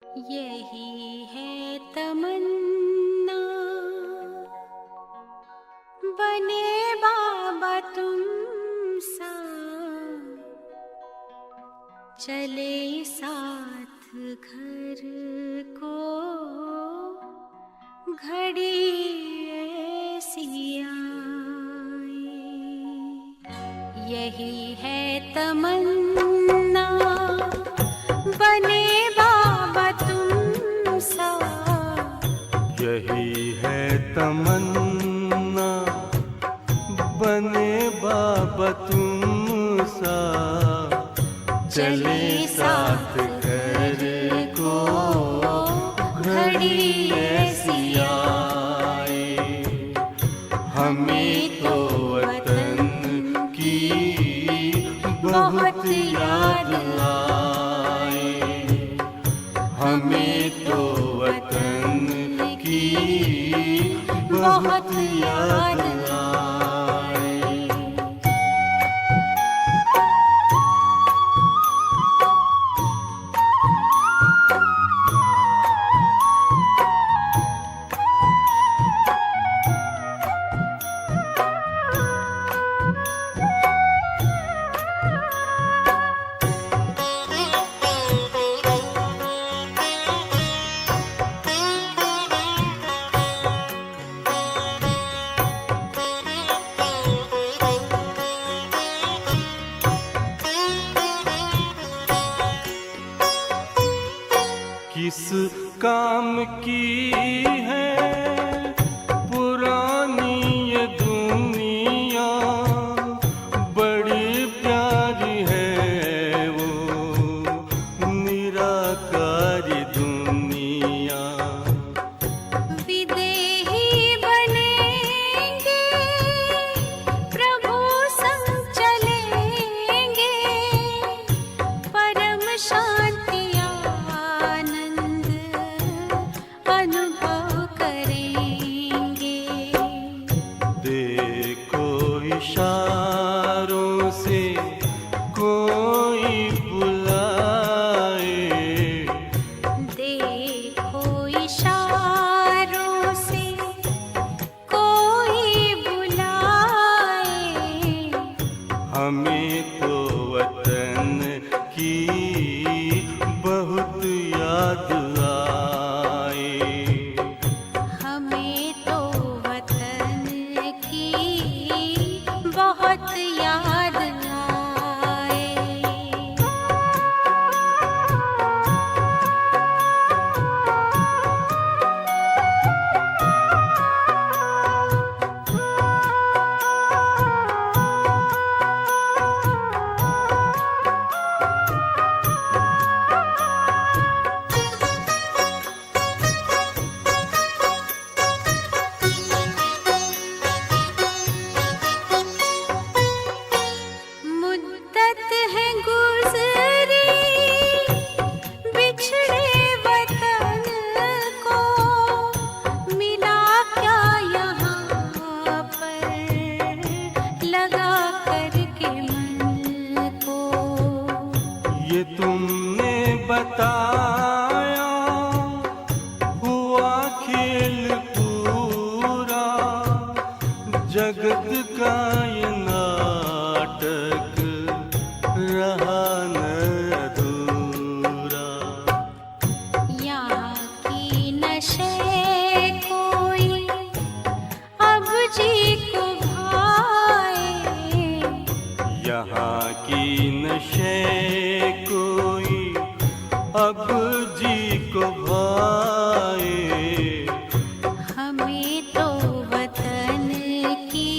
यही है तमन्ना, बने बाबा तुम सा, चले साथ घर को घड़ी ऐसी आए। यही है तमन्ना, बने बाबा तुम सा। यही है तमन्ना, बने बाबा तुम सा, चले साथ घर को घड़ी ऐसी आए। हमें तो वतन की बहुत याद आए, हमें तो वतन की बहुत याद आए। किस काम की है पुरानी ये दुनिया, बड़ी प्यारी है वो निराकारी दुनिया। विदेही बनेंगे, प्रभु संग चलेंगे, परम शांति अनुभव करेंगे। देखो इशारों से कोई बुलाए, देखो इशारों से कोई बुलाए। हमें तो वतन की बहुत याद आए, हमें तो वतन की बहुत याद आए। मुद्दत है गुज़री बिछड़े वतन को, मिला क्या यहाँ पर लगा करके मन को। ये तुमने बताया हुआ खेल पूरा, जगत का ये नाटक रहा न अधूरा। यहाँ की नशे कोई अब जी को भाए, यहाँ की नशे कोई अब जी को भाए। हमें तो वतन की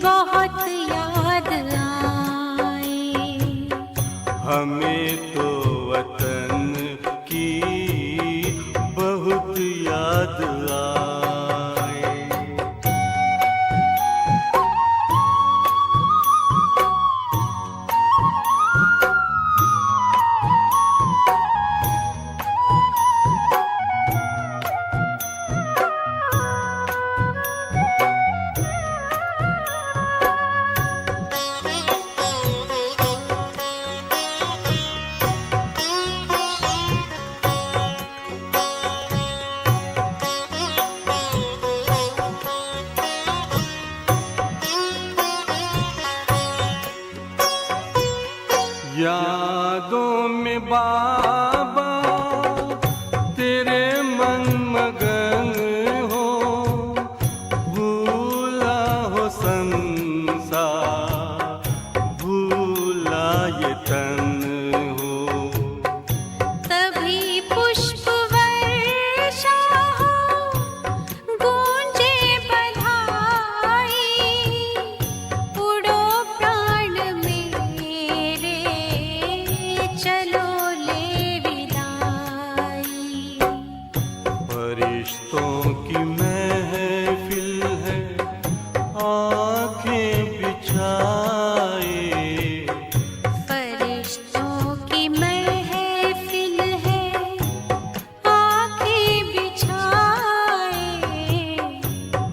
बहुत याद आए, हमें तो वतन की बहुत याद आए। फरिश्तों की महफिल है, आंखें बिछाए। फरिश्तों की महफिल है, आंखें बिछाए।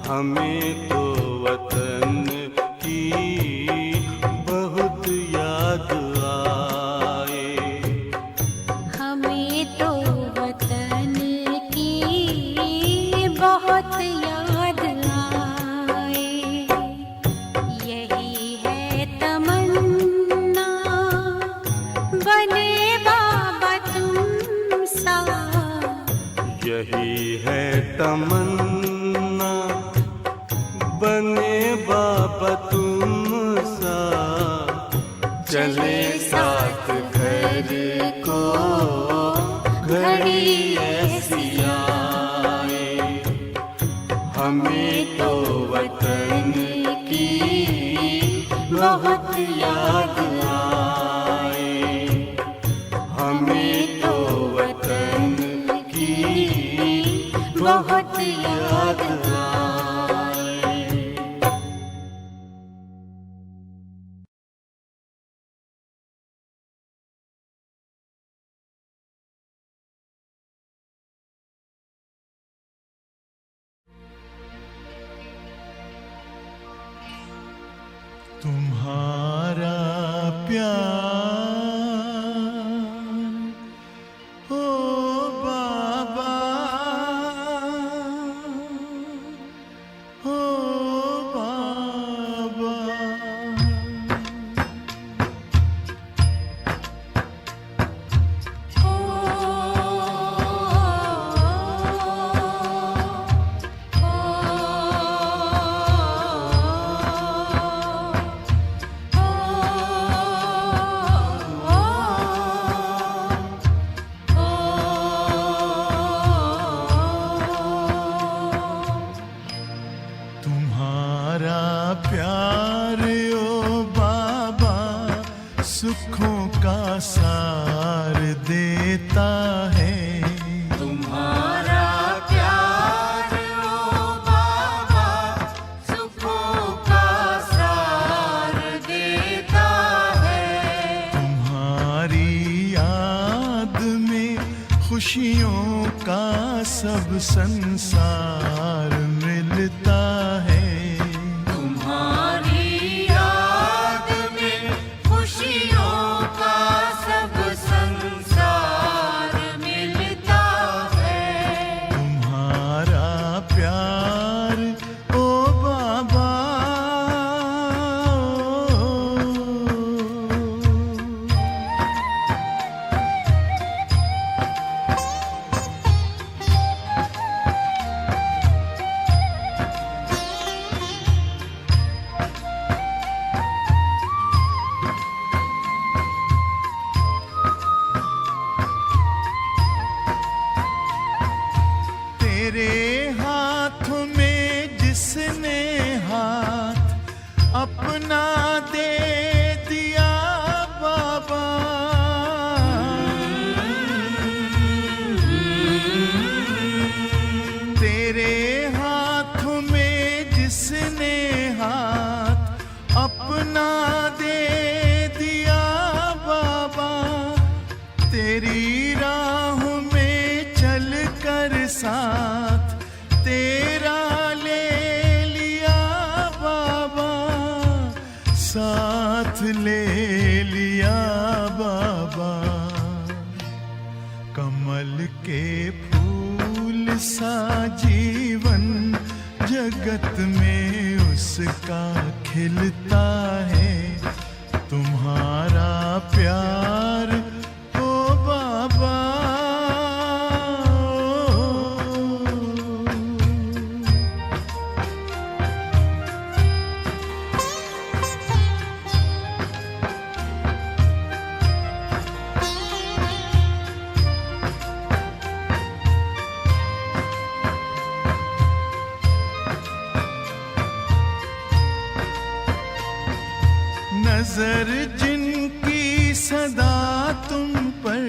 हमें तो वतन की बहुत याद आए। हमें तो वतन की बहुत याद आए। यही है तमन्ना, बने बाबा तुम सा। यही है तमन्ना, बने बाबा तुम सा। चले साथ घर को घड़ी ऐसी आए। हमें तो वतन की बहुत याद आए। हमें तो वतन की बहुत याद आए। तुम्हारा प्यार ओ बाबा, ओ बाबा। तुम्हारा प्यार ओ बाबा सुखों का सार देता है। तुम्हारा प्यार ओ बाबा सुखों का सार देता है। तुम्हारी याद में खुशियों का सब संसार मिलता है। तुम्हारी याद में खुशियों का सब संसार मिलता है। तुम्हारा प्यार ओ बाबा, तेरे हाथ में जिसने हाथ अपना दे दिया बाबा, तेरे हाथ में जिसने हाथ अपना दे दिया बाबा, तेरी राह में चल कर साथ तेरा ले लिया बाबा, साथ ले लिया बाबा। कमल के फूल सा जीवन जगत में उसका खिलता है। तुम्हारा प्यार ओ बाबा, नजर जिनकी सदा तुम पर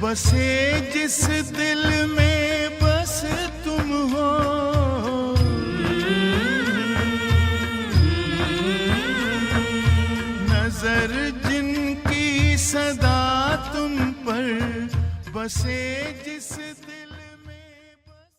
बसे, जिस दिल में बस तुम हो। नजर जिनकी सदा तुम पर बसे, जिस दिल में बस।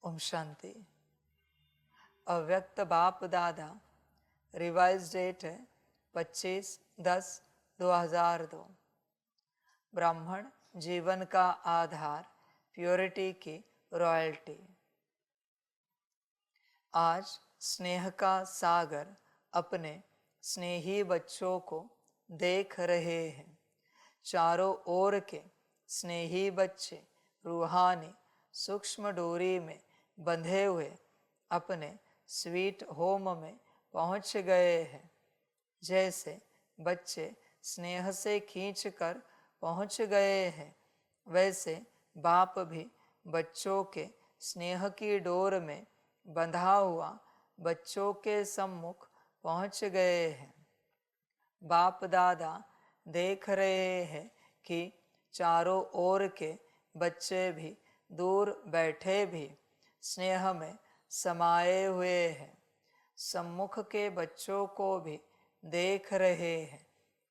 ओम शांति। अव्यक्त बाप दादा, रिवाइज डेट है 25/10/2002। ब्राह्मण जीवन का आधार, प्योरिटी की रॉयल्टी। आज स्नेह का सागर अपने स्नेही बच्चों को देख रहे हैं। चारों ओर के स्नेही बच्चे रूहानी सूक्ष्म डोरी में बंधे हुए अपने स्वीट होम में पहुंच गए हैं। जैसे बच्चे स्नेह से खींचकर पहुंच गए हैं, वैसे बाप भी बच्चों के स्नेह की डोर में बंधा हुआ बच्चों के सम्मुख पहुंच गए हैं। बाप दादा देख रहे हैं कि चारों ओर के बच्चे भी दूर बैठे भी स्नेह में समाये हुए हैं। सम्मुख के बच्चों को भी देख रहे हैं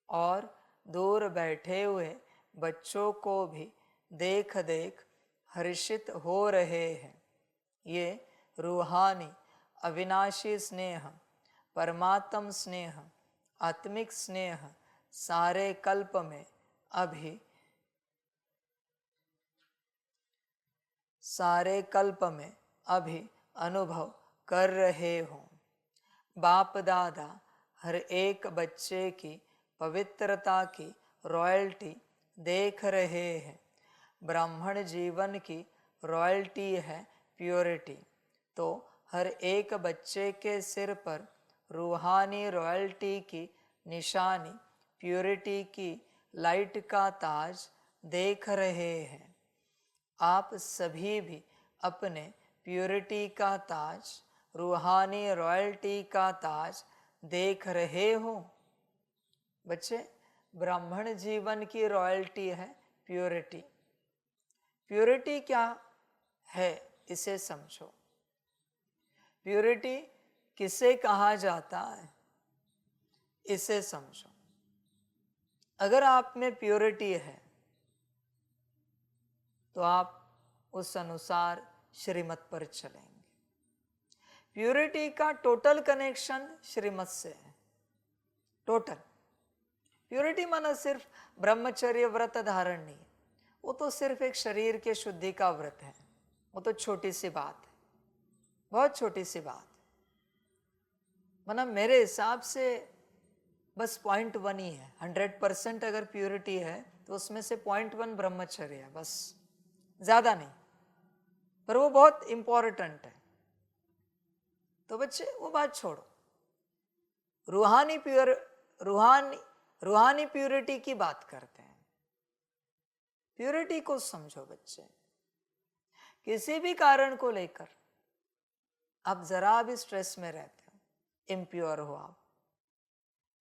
और दूर बैठे हुए बच्चों को भी देख देख हर्षित हो रहे हैं। ये रूहानी अविनाशी स्नेह, परमात्म स्नेह, आत्मिक स्नेह सारे कल्प में अभी अनुभव कर रहे हो। बाप दादा हर एक बच्चे की पवित्रता की रॉयल्टी देख रहे हैं। ब्राह्मण जीवन की रॉयल्टी है प्योरिटी, तो हर एक बच्चे के सिर पर रूहानी रॉयल्टी की निशानी, प्योरिटी की लाइट का ताज देख रहे हैं। आप सभी भी अपने प्योरिटी का ताज, रूहानी रॉयल्टी का ताज देख रहे हो। बच्चे, ब्राह्मण जीवन की रॉयल्टी है प्योरिटी। प्योरिटी क्या है इसे समझो। प्योरिटी किसे कहा जाता है इसे समझो। अगर आप में प्योरिटी है तो आप उस अनुसार श्रीमत पर चलेंगे। प्योरिटी का टोटल कनेक्शन श्रीमत से है। टोटल प्योरिटी माना सिर्फ ब्रह्मचर्य व्रत धारण नहीं, वो तो सिर्फ एक शरीर के शुद्धि का व्रत है। वो तो छोटी सी बात है, बहुत छोटी सी बात। माना मेरे हिसाब से बस 0.1 ही है। 100% अगर प्योरिटी है तो उसमें से 0.1 ब्रह्मचर्य है, बस, ज्यादा नहीं। पर वो बहुत इंपॉर्टेंट है। तो बच्चे वो बात छोड़ो, रूहानी प्योरिटी की बात करते हैं। प्योरिटी को समझो बच्चे। किसी भी कारण को लेकर आप जरा भी स्ट्रेस में रहते हो, इम्प्योर हो, आप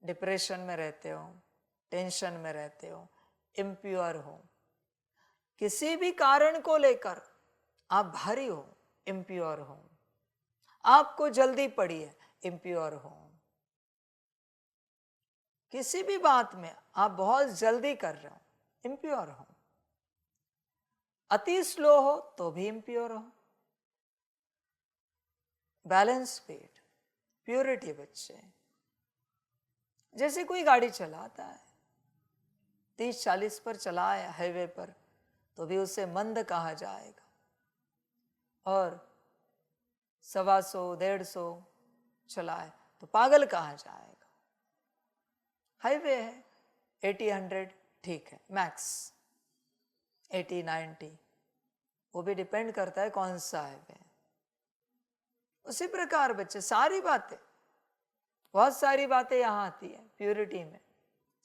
डिप्रेशन में रहते हो, टेंशन में रहते हो, इम्प्योर हो। किसी भी कारण को लेकर आप भारी हो, इम्प्योर हो। आपको जल्दी पड़ी है, इम्प्योर हो। किसी भी बात में आप बहुत जल्दी कर रहे हो, इम्प्योर हो। अति स्लो हो तो भी इम्प्योर हो। बैलेंस स्पीड, प्योरिटी बच्चे। जैसे कोई गाड़ी चलाता है, 30-40 पर चला है हाईवे पर, तो भी उसे मंद कहा जाएगा। और 125-150 चला है तो पागल कहा जाएगा। हाईवे है 80-100 ठीक है, मैक्स 80-90, वो भी डिपेंड करता है कौन सा हाईवे है। उसी प्रकार बच्चे सारी बातें, बहुत सारी बातें यहाँ आती है प्यूरिटी में।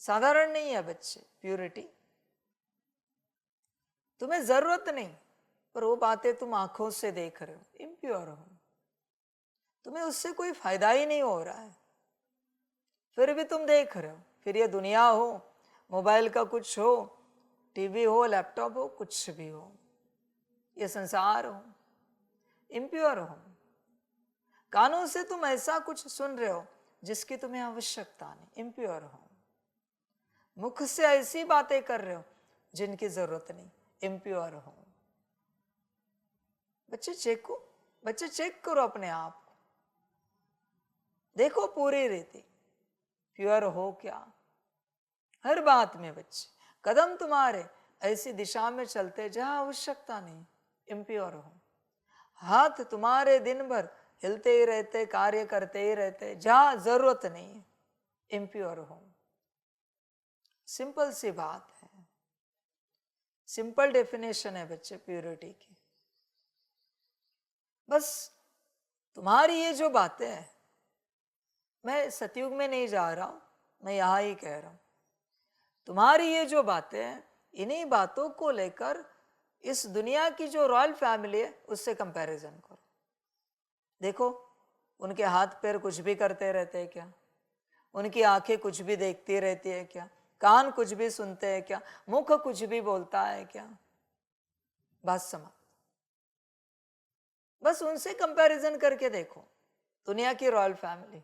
साधारण नहीं है बच्चे प्यूरिटी, तुम्हें जरूरत नहीं, पर वो बातें तुम आंखों से देख रहे हो, इम्प्योर हो, तुम्हें उससे कोई फायदा ही नहीं हो रहा है, फिर भी तुम देख रहे हो। फिर ये दुनिया हो, मोबाइल का कुछ हो, टीवी हो, लैपटॉप हो, कुछ भी हो, ये संसार हो, इम्प्योर हो। कानों से तुम ऐसा कुछ सुन रहे हो जिसकी तुम्हें आवश्यकता नहीं, इम्प्योर हो। मुख से ऐसी बातें कर रहे हो जिनकी जरूरत नहीं, इम्प्योर हो। बच्चे चेक करो अपने आप को, देखो पूरी रीति प्योर हो क्या। हर बात में बच्चे, कदम तुम्हारे ऐसी दिशा में चलते जहां आवश्यकता नहीं, इम्प्योर हो। हाथ तुम्हारे दिन भर हिलते ही रहते, कार्य करते ही रहते जहां जरूरत नहीं है, इम्प्योर हो। सिंपल सी बात है, सिंपल डेफिनेशन है बच्चे प्योरिटी की। बस तुम्हारी ये जो बातें हैं, मैं सतयुग में नहीं जा रहा हूं, मैं यहां ही कह रहा हूं, तुम्हारी ये जो बातें हैं, इन्हीं बातों को लेकर इस दुनिया की जो रॉयल फैमिली है उससे कंपैरिजन करो। देखो उनके हाथ पैर कुछ भी करते रहते हैं क्या, उनकी आंखें कुछ भी देखती रहती है क्या, कान कुछ भी सुनते हैं क्या, मुख कुछ भी बोलता है क्या, बात समझ। बस उनसे कंपैरिजन करके देखो दुनिया की रॉयल फैमिली।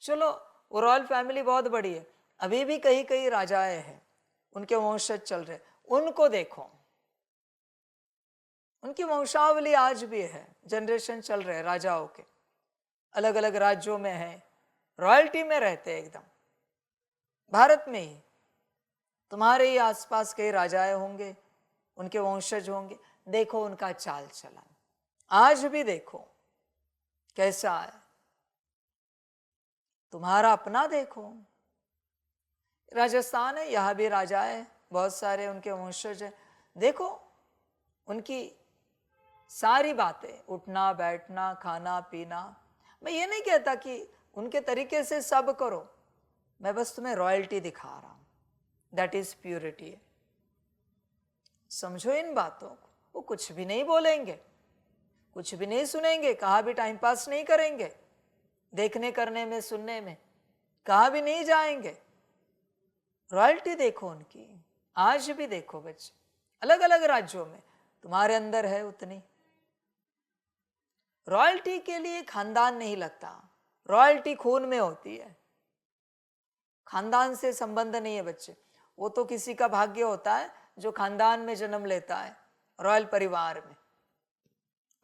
चलो वो रॉयल फैमिली बहुत बड़ी है, अभी भी कहीं कहीं राजाएं हैं, उनके वंशज चल रहे, उनको देखो, उनकी वंशावली आज भी है, जनरेशन चल रहे राजाओं के, अलग अलग राज्यों में है, रॉयल्टी में रहते हैं एकदम। भारत में ही तुम्हारे ही आसपास कई राजाएं होंगे, उनके वंशज होंगे, देखो उनका चाल चलन आज भी देखो कैसा है। तुम्हारा अपना देखो, राजस्थान है, यहां भी राजा है, बहुत सारे उनके वंशज है, देखो उनकी सारी बातें, उठना बैठना खाना पीना। मैं ये नहीं कहता कि उनके तरीके से सब करो, मैं बस तुम्हें रॉयल्टी दिखा रहा हूं, दैट इज प्योरिटी। समझो इन बातों को। वो कुछ भी नहीं बोलेंगे, कुछ भी नहीं सुनेंगे, कहा भी टाइम पास नहीं करेंगे, देखने करने में सुनने में कहा भी नहीं जाएंगे। रॉयल्टी देखो उनकी, आज भी देखो बच्चे, अलग अलग राज्यों में तुम्हारे अंदर है उतनी। रॉयल्टी के लिए खानदान नहीं लगता, रॉयल्टी खून में होती है, खानदान से संबंध नहीं है बच्चे। वो तो किसी का भाग्य होता है जो खानदान में जन्म लेता है, रॉयल परिवार में,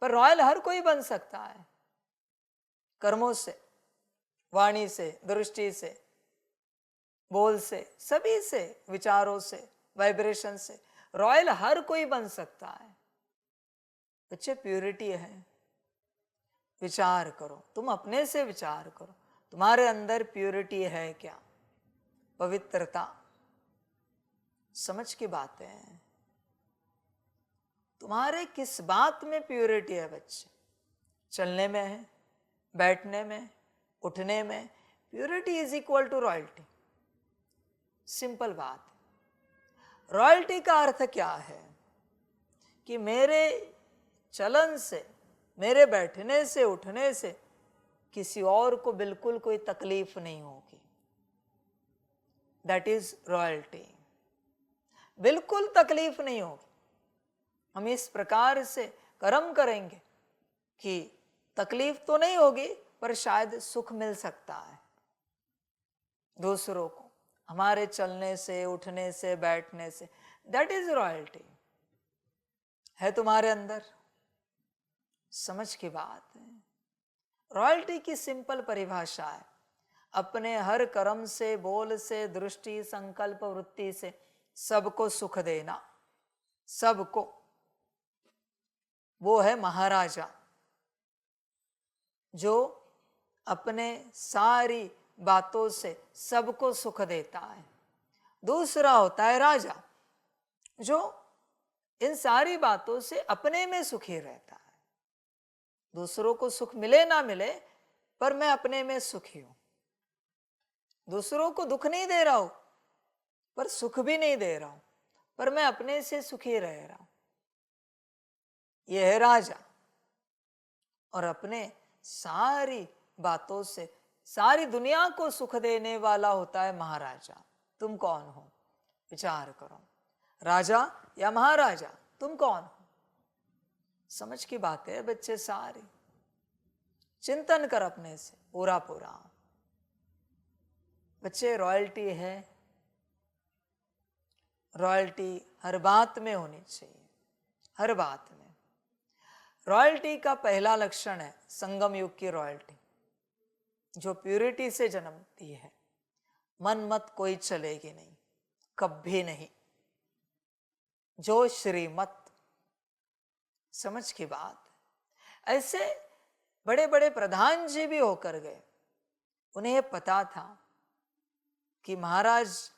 पर रॉयल हर कोई बन सकता है, कर्मों से, वाणी से, दृष्टि से, बोल से, सभी से, विचारों से, वाइब्रेशन से रॉयल हर कोई बन सकता है। बच्चे प्योरिटी है, विचार करो, तुम अपने से विचार करो, तुम्हारे अंदर प्योरिटी है क्या, पवित्रता। समझ की बात है, तुम्हारे किस बात में प्योरिटी है बच्चे, चलने में है, बैठने में, उठने में, purity is equal to royalty. Simple बात। रॉयल्टी का अर्थ क्या है कि मेरे चलन से, मेरे बैठने से, उठने से किसी और को बिल्कुल कोई तकलीफ नहीं होगी, दैट इज रॉयल्टी। बिल्कुल तकलीफ नहीं होगी। हम इस प्रकार से कर्म करेंगे कि तकलीफ तो नहीं होगी, पर शायद सुख मिल सकता है दूसरों को हमारे चलने से, उठने से, बैठने से। दैट इज रॉयल्टी है तुम्हारे अंदर। समझ की बात है। रॉयल्टी की सिंपल परिभाषा है, अपने हर कर्म से, बोल से, दृष्टि, संकल्प, वृत्ति से सबको सुख देना, सबको। वो है महाराजा, जो अपने सारी बातों से सबको सुख देता है। दूसरा होता है राजा, जो इन सारी बातों से अपने में सुखी रहता है। दूसरों को सुख मिले ना मिले, पर मैं अपने में सुखी हूं। दूसरों को दुख नहीं दे रहा हूं, पर सुख भी नहीं दे रहा हूं, पर मैं अपने से सुखी रह रहा हूं। यह है राजा। और अपने सारी बातों से सारी दुनिया को सुख देने वाला होता है महाराजा। तुम कौन हो? विचार करो, राजा या महाराजा, तुम कौन हो? समझ की बात है बच्चे, सारी चिंतन कर अपने से पूरा पूरा। बच्चे, रॉयल्टी है, रॉयल्टी हर बात में होनी चाहिए, हर बात में। रॉयल्टी का पहला लक्षण है संगम युग की रॉयल्टी, जो प्यूरिटी से जन्मती है। मन मत कोई चलेगी नहीं, कभी नहीं। जो श्रीमत, समझ की बात। ऐसे बड़े बड़े प्रधान जी भी होकर गए, उन्हें पता था कि महाराज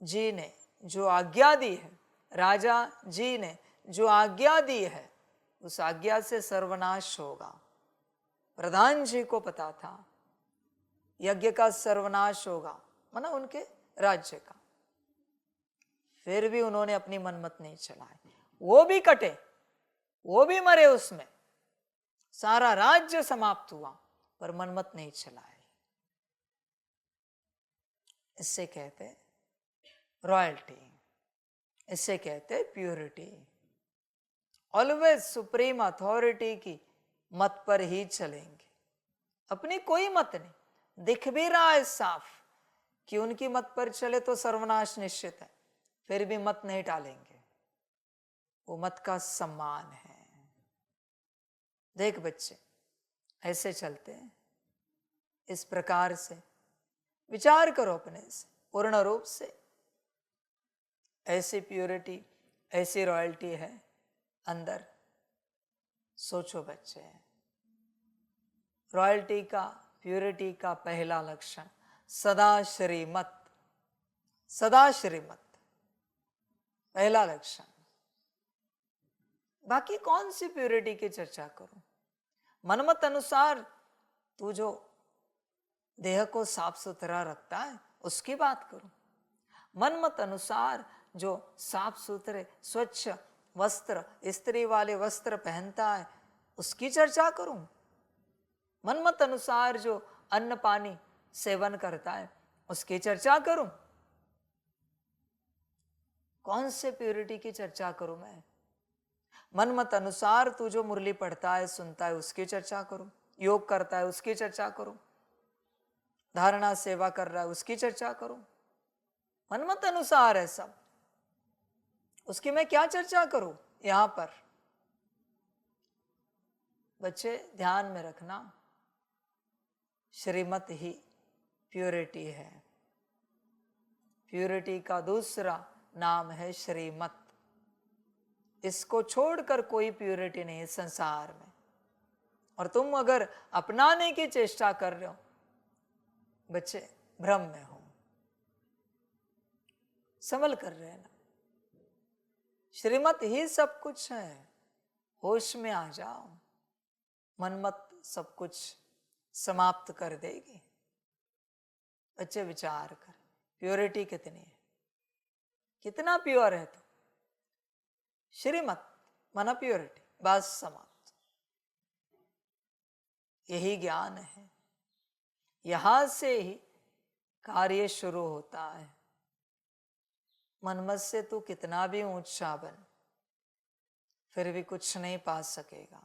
जी ने जो आज्ञा दी है, राजा जी ने जो आज्ञा दी है, उस आज्ञा से सर्वनाश होगा। प्रधान जी को पता था यज्ञ का सर्वनाश होगा, माना उनके राज्य का। फिर भी उन्होंने अपनी मनमत नहीं चलाई। वो भी कटे, वो भी मरे, उसमें सारा राज्य समाप्त हुआ, पर मनमत नहीं चलाई। इससे कहते रॉयल्टी, इससे कहते प्योरिटी। ऑलवेज सुप्रीम अथॉरिटी की मत पर ही चलेंगे, अपनी कोई मत नहीं। दिख भी रहा है साफ कि उनकी मत पर चले तो सर्वनाश निश्चित है, फिर भी मत नहीं टालेंगे। वो मत का सम्मान है। देख बच्चे, ऐसे चलते हैं, इस प्रकार से विचार करो अपने से पूर्ण रूप से। ऐसी प्योरिटी, ऐसी रॉयल्टी है अंदर। सोचो बच्चे, रॉयल्टी का, प्योरिटी का पहला लक्षण सदा श्रीमत, सदा श्रीमत, पहला लक्षण। बाकी कौन सी प्योरिटी की चर्चा करूं? मनमत अनुसार तू जो देह को साफ सुथरा रखता है उसकी बात करूं। मनमत अनुसार जो साफ सुथरे स्वच्छ वस्त्र, स्त्री वाले वस्त्र पहनता है उसकी चर्चा करूं। मनमत अनुसार जो अन्न पानी सेवन करता है उसकी चर्चा करूं। कौन से प्योरिटी की चर्चा करूं मैं? मनमत अनुसार तू जो मुरली पढ़ता है, सुनता है, उसकी चर्चा करूं। योग करता है उसकी चर्चा करूं। धारणा सेवा कर रहा है उसकी चर्चा करूं। मनमत अनुसार है सब, उसकी मैं क्या चर्चा करूं यहां पर? बच्चे ध्यान में रखना, श्रीमत ही प्योरिटी है। प्योरिटी का दूसरा नाम है श्रीमत। इसको छोड़कर कोई प्योरिटी नहीं है संसार में। और तुम अगर अपनाने की चेष्टा कर रहे हो, बच्चे भ्रम में हो, संभल कर रहे ना। श्रीमत ही सब कुछ है। होश में आ जाओ, मनमत सब कुछ समाप्त कर देगी। बच्चे विचार कर, प्योरिटी कितनी है, कितना प्योर है तू? श्रीमत माना प्योरिटी, बस समाप्त। यही ज्ञान है। यहां से ही कार्य शुरू होता है। मनमत से तू कितना भी ऊंचा बन, फिर भी कुछ नहीं पा सकेगा।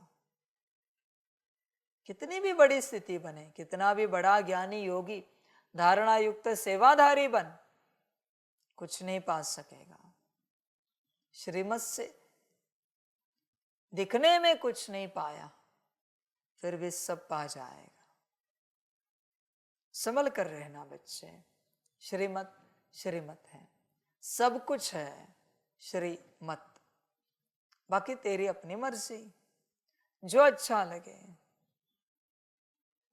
कितनी भी बड़ी स्थिति बने, कितना भी बड़ा ज्ञानी योगी धारणा युक्त सेवाधारी बन, कुछ नहीं पा सकेगा। श्रीमत से दिखने में कुछ नहीं पाया, फिर भी सब पा जाएगा। संभल कर रहना बच्चे। श्रीमत श्रीमत है, सब कुछ है श्रीमत, बाकी तेरी अपनी मर्जी, जो अच्छा लगे।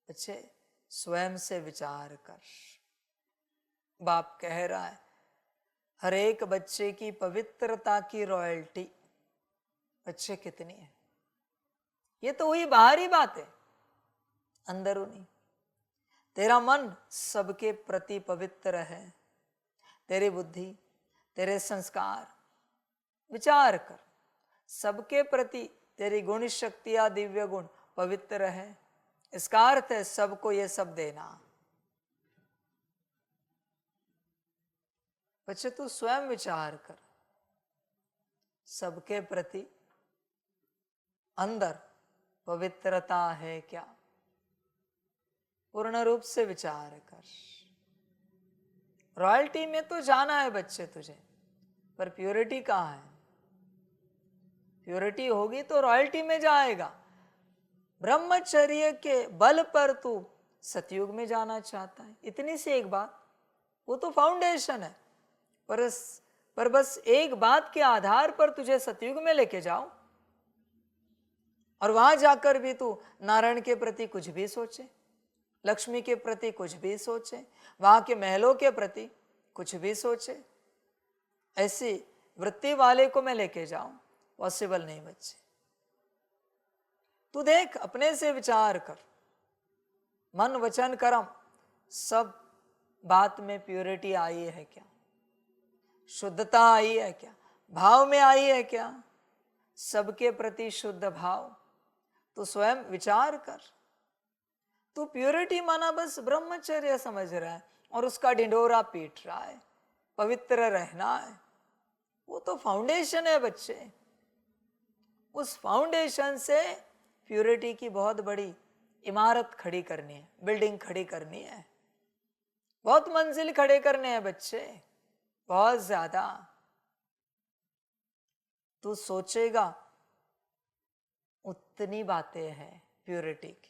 बच्चे स्वयं से विचार कर। बाप कह रहा है हर एक बच्चे की पवित्रता की रॉयल्टी बच्चे कितनी है। ये तो हुई बाहरी बात है, अंदरूनी तेरा मन सबके प्रति पवित्र है। तेरी बुद्धि, तेरे संस्कार, विचार कर, सबके प्रति तेरी गुण शक्तियां, दिव्य गुण पवित्र है। इसका अर्थ है सबको ये सब देना। बच्चे तू स्वयं विचार कर, सबके प्रति अंदर पवित्रता है क्या? पूर्ण रूप से विचार कर। रॉयल्टी में तो जाना है बच्चे तुझे, पर प्योरिटी कहाँ है? प्योरिटी होगी तो रॉयल्टी में जाएगा। ब्रह्मचर्य के बल पर तू सतयुग में जाना चाहता है, इतनी सी एक बात, वो तो फाउंडेशन है। पर बस एक बात के आधार पर तुझे सतयुग में लेके जाओ और वहां जाकर भी तू नारायण के प्रति कुछ भी सोचे, लक्ष्मी के प्रति कुछ भी सोचे, वहां के महलों के प्रति कुछ भी सोचे, ऐसी वृत्ति वाले को मैं लेके जाऊं, पॉसिबल नहीं बच्चे। तू देख, अपने से विचार कर, मन वचन कर्म सब बात में प्योरिटी आई है क्या? शुद्धता आई है क्या? भाव में आई है क्या? सबके प्रति शुद्ध भाव। तो स्वयं विचार कर। तू प्योरिटी माना बस ब्रह्मचर्य समझ रहा है और उसका ढिंढोरा पीट रहा है, पवित्र रहना है। वो तो फाउंडेशन है बच्चे। उस फाउंडेशन से प्योरिटी की बहुत बड़ी इमारत खड़ी करनी है, बिल्डिंग खड़ी करनी है, बहुत मंजिल खड़े करने हैं बच्चे, बहुत ज्यादा। तू सोचेगा उतनी बातें हैं प्योरिटी की।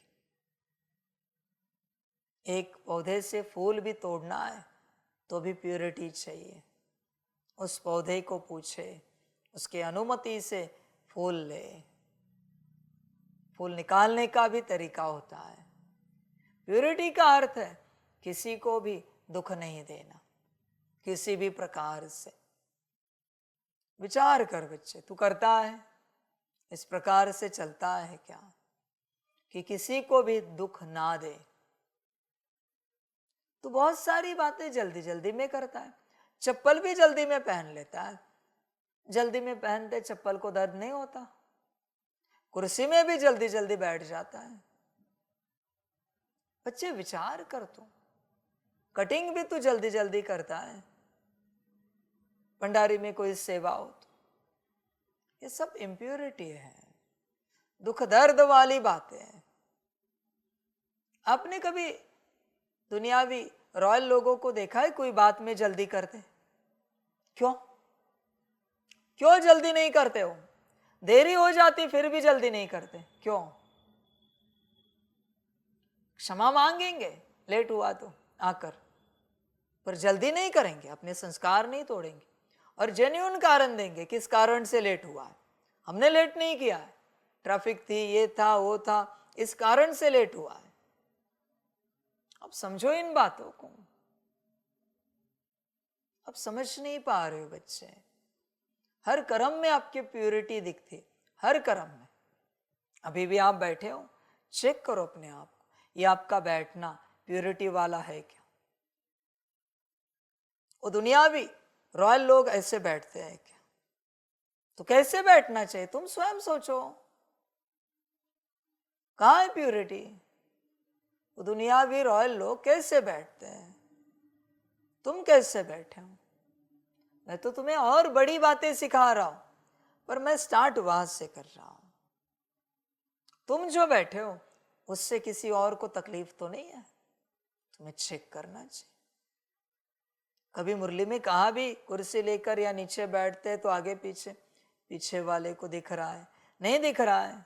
एक पौधे से फूल भी तोड़ना है तो भी प्योरिटी चाहिए। उस पौधे को पूछे, उसके अनुमति से फूल ले। फूल निकालने का भी तरीका होता है। प्योरिटी का अर्थ है किसी को भी दुख नहीं देना, किसी भी प्रकार से। विचार कर बच्चे, तू करता है, इस प्रकार से चलता है क्या कि किसी को भी दुख ना दे? तू बहुत सारी बातें जल्दी जल्दी में करता है। चप्पल भी जल्दी में पहन लेता है, जल्दी में पहनते चप्पल को दर्द नहीं होता। कुर्सी में भी जल्दी जल्दी बैठ जाता है। बच्चे विचार कर, तू कटिंग भी तू जल्दी जल्दी करता है, भंडारी में कोई सेवा हो तो। ये सब इम्प्योरिटी है, दुख दर्द वाली बातें हैं। आपने कभी दुनियावी रॉयल लोगों को देखा है कोई बात में जल्दी करते? क्यों क्यों जल्दी नहीं करते हो? देरी हो जाती फिर भी जल्दी नहीं करते, क्यों? क्षमा मांगेंगे लेट हुआ तो आकर, पर जल्दी नहीं करेंगे, अपने संस्कार नहीं तोड़ेंगे और जेन्युइन कारण देंगे किस कारण से लेट हुआ है। हमने लेट नहीं किया है, ट्रैफिक थी, ये था, वो था, इस कारण से लेट हुआ है। अब समझो इन बातों को। अब समझ नहीं पा रहे हो बच्चे। हर कर्म में आपकी प्योरिटी दिखती, हर कर्म में। अभी भी आप बैठे हो, चेक करो अपने आप को, ये आपका बैठना प्योरिटी वाला है क्या? वो दुनियावी रॉयल लोग ऐसे बैठते हैं क्या? तो कैसे बैठना चाहिए तुम स्वयं सोचो। कहाँ है प्योरिटी? वो दुनियावी रॉयल लोग कैसे बैठते हैं, तुम कैसे बैठे हो? मैं तो तुम्हें और बड़ी बातें सिखा रहा हूं, पर मैं स्टार्ट वहां से कर रहा हूं। तुम जो बैठे हो उससे किसी और को तकलीफ तो नहीं है? तुम्हें चेक करना चाहिए। कभी मुरली में कहा भी कुर्सी लेकर या नीचे बैठते तो आगे पीछे पीछे वाले को दिख रहा है, नहीं दिख रहा है?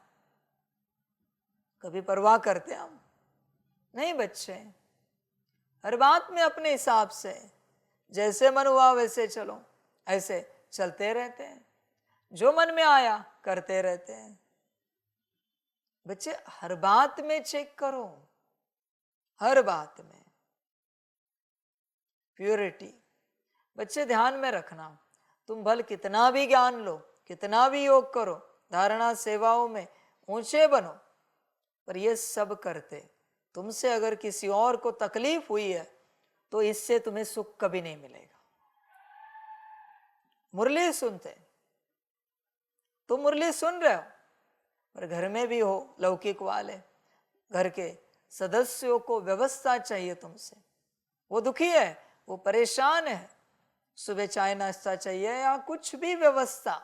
कभी परवाह करते हम? नहीं बच्चे। हर बात में अपने हिसाब से जैसे मन हुआ वैसे चलो, ऐसे चलते रहते हैं, जो मन में आया करते रहते हैं। बच्चे हर बात में चेक करो, हर बात में प्योरिटी। बच्चे ध्यान में रखना, तुम भल कितना भी ज्ञान लो, कितना भी योग करो, धारणा सेवाओं में ऊंचे बनो, पर ये सब करते तुमसे अगर किसी और को तकलीफ हुई है तो इससे तुम्हें सुख कभी नहीं मिलेगा। मुरली सुनते, तुम मुरली सुन रहे हो, पर घर में भी हो लौकिक वाले, घर के सदस्यों को व्यवस्था चाहिए तुमसे। वो दुखी है, वो परेशान है, सुबह चाय नाश्ता चाहिए या कुछ भी व्यवस्था,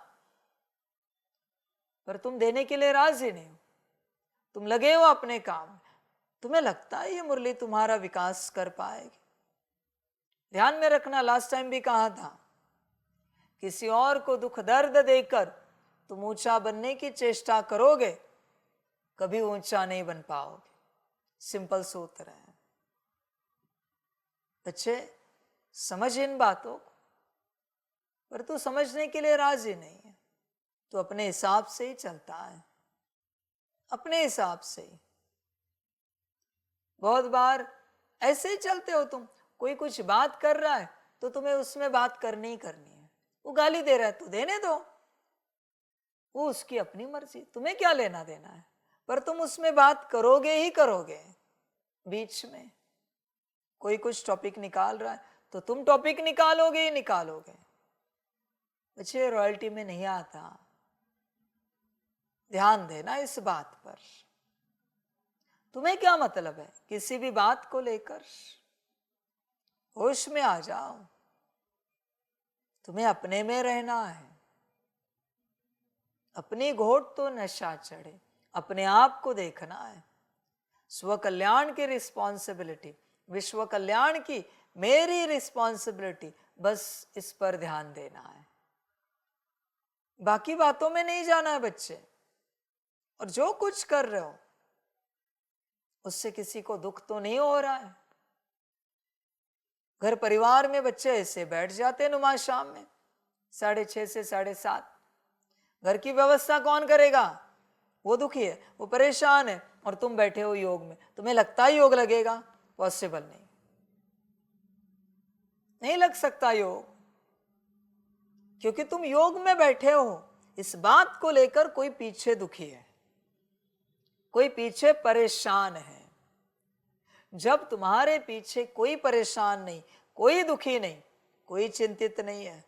पर तुम देने के लिए राजी नहीं हो, तुम लगे हो अपने काम। तुम्हें लगता है ये मुरली तुम्हारा विकास कर पाएगी? ध्यान में रखना, लास्ट टाइम भी कहा था, किसी और को दुख दर्द देकर तुम ऊंचा बनने की चेष्टा करोगे, कभी ऊंचा नहीं बन पाओगे। सिंपल सूत्र है। बच्चे समझ इन बातों को, पर तू समझने के लिए राजी नहीं है, तो अपने हिसाब से ही चलता है, अपने हिसाब से ही। बहुत बार ऐसे ही चलते हो तुम, कोई कुछ बात कर रहा है तो तुम्हें उसमें बात करनी ही करनी है। वो गाली दे रहा है तो देने दो, वो उसकी अपनी मर्जी, तुम्हें क्या लेना देना है, पर तुम उसमें बात करोगे ही करोगे। बीच में कोई कुछ टॉपिक निकाल रहा है तो तुम टॉपिक निकालोगे ही निकालोगे। बच्चे रॉयल्टी में नहीं आता, ध्यान देना इस बात पर। तुम्हें क्या मतलब है किसी भी बात को लेकर? होश में आ जाओ, तुम्हें अपने में रहना है। अपनी घोट तो नशा चढ़े, अपने आप को देखना है। स्व कल्याण की रिस्पॉन्सिबिलिटी, विश्व कल्याण की मेरी रिस्पॉन्सिबिलिटी, बस इस पर ध्यान देना है। बाकी बातों में नहीं जाना है बच्चे। और जो कुछ कर रहे हो उससे किसी को दुख तो नहीं हो रहा है? घर परिवार में बच्चे ऐसे बैठ जाते हैं नुमा शाम में 6:30 से 7:30, घर की व्यवस्था कौन करेगा? वो दुखी है, वो परेशान है, और तुम बैठे हो योग में। तुम्हें लगता है योग लगेगा? पॉसिबल नहीं, नहीं लग सकता योग, क्योंकि तुम योग में बैठे हो। इस बात को लेकर कोई पीछे दुखी है, कोई पीछे परेशान है। जब तुम्हारे पीछे कोई परेशान नहीं, कोई दुखी नहीं, कोई चिंतित नहीं है,